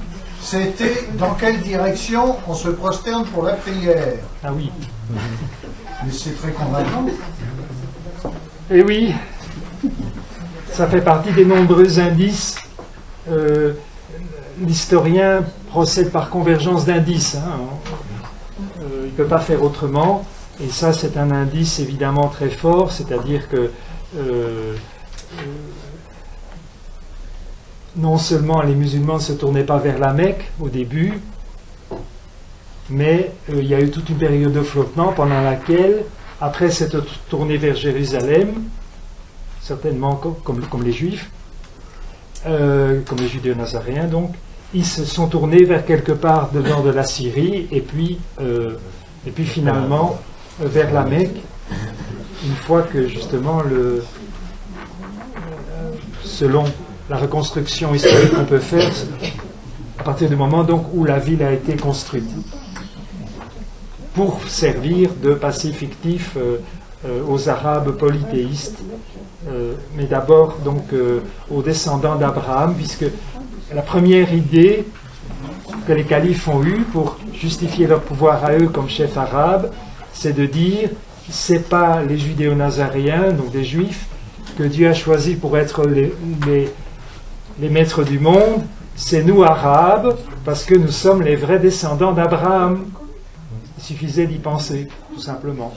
C'était dans quelle direction on se prosterne pour la prière. Ah oui. Mais c'est très convaincant. Et oui, ça fait partie des nombreux indices. L'historien procède par convergence d'indices. Il ne peut pas faire autrement. Et ça, c'est un indice évidemment très fort, c'est-à-dire que non seulement les musulmans ne se tournaient pas vers la Mecque au début, mais il y a eu toute une période de flottement pendant laquelle, après s'être tournés vers Jérusalem, certainement comme les Juifs, comme les Judéo-Nazaréens donc, ils se sont tournés vers quelque part dedans de la Syrie et puis finalement vers la Mecque, une fois que justement selon la reconstruction historique qu'on peut faire, à partir du moment donc où la ville a été construite, pour servir de passé fictif aux Arabes polythéistes, mais d'abord donc aux descendants d'Abraham, puisque la première idée que les califes ont eue pour justifier leur pouvoir à eux comme chefs arabes, c'est de dire c'est pas les judéo-nazaréens, donc des juifs, que Dieu a choisi pour être les maîtres du monde, c'est nous arabes, parce que nous sommes les vrais descendants d'Abraham. Il suffisait d'y penser, tout simplement.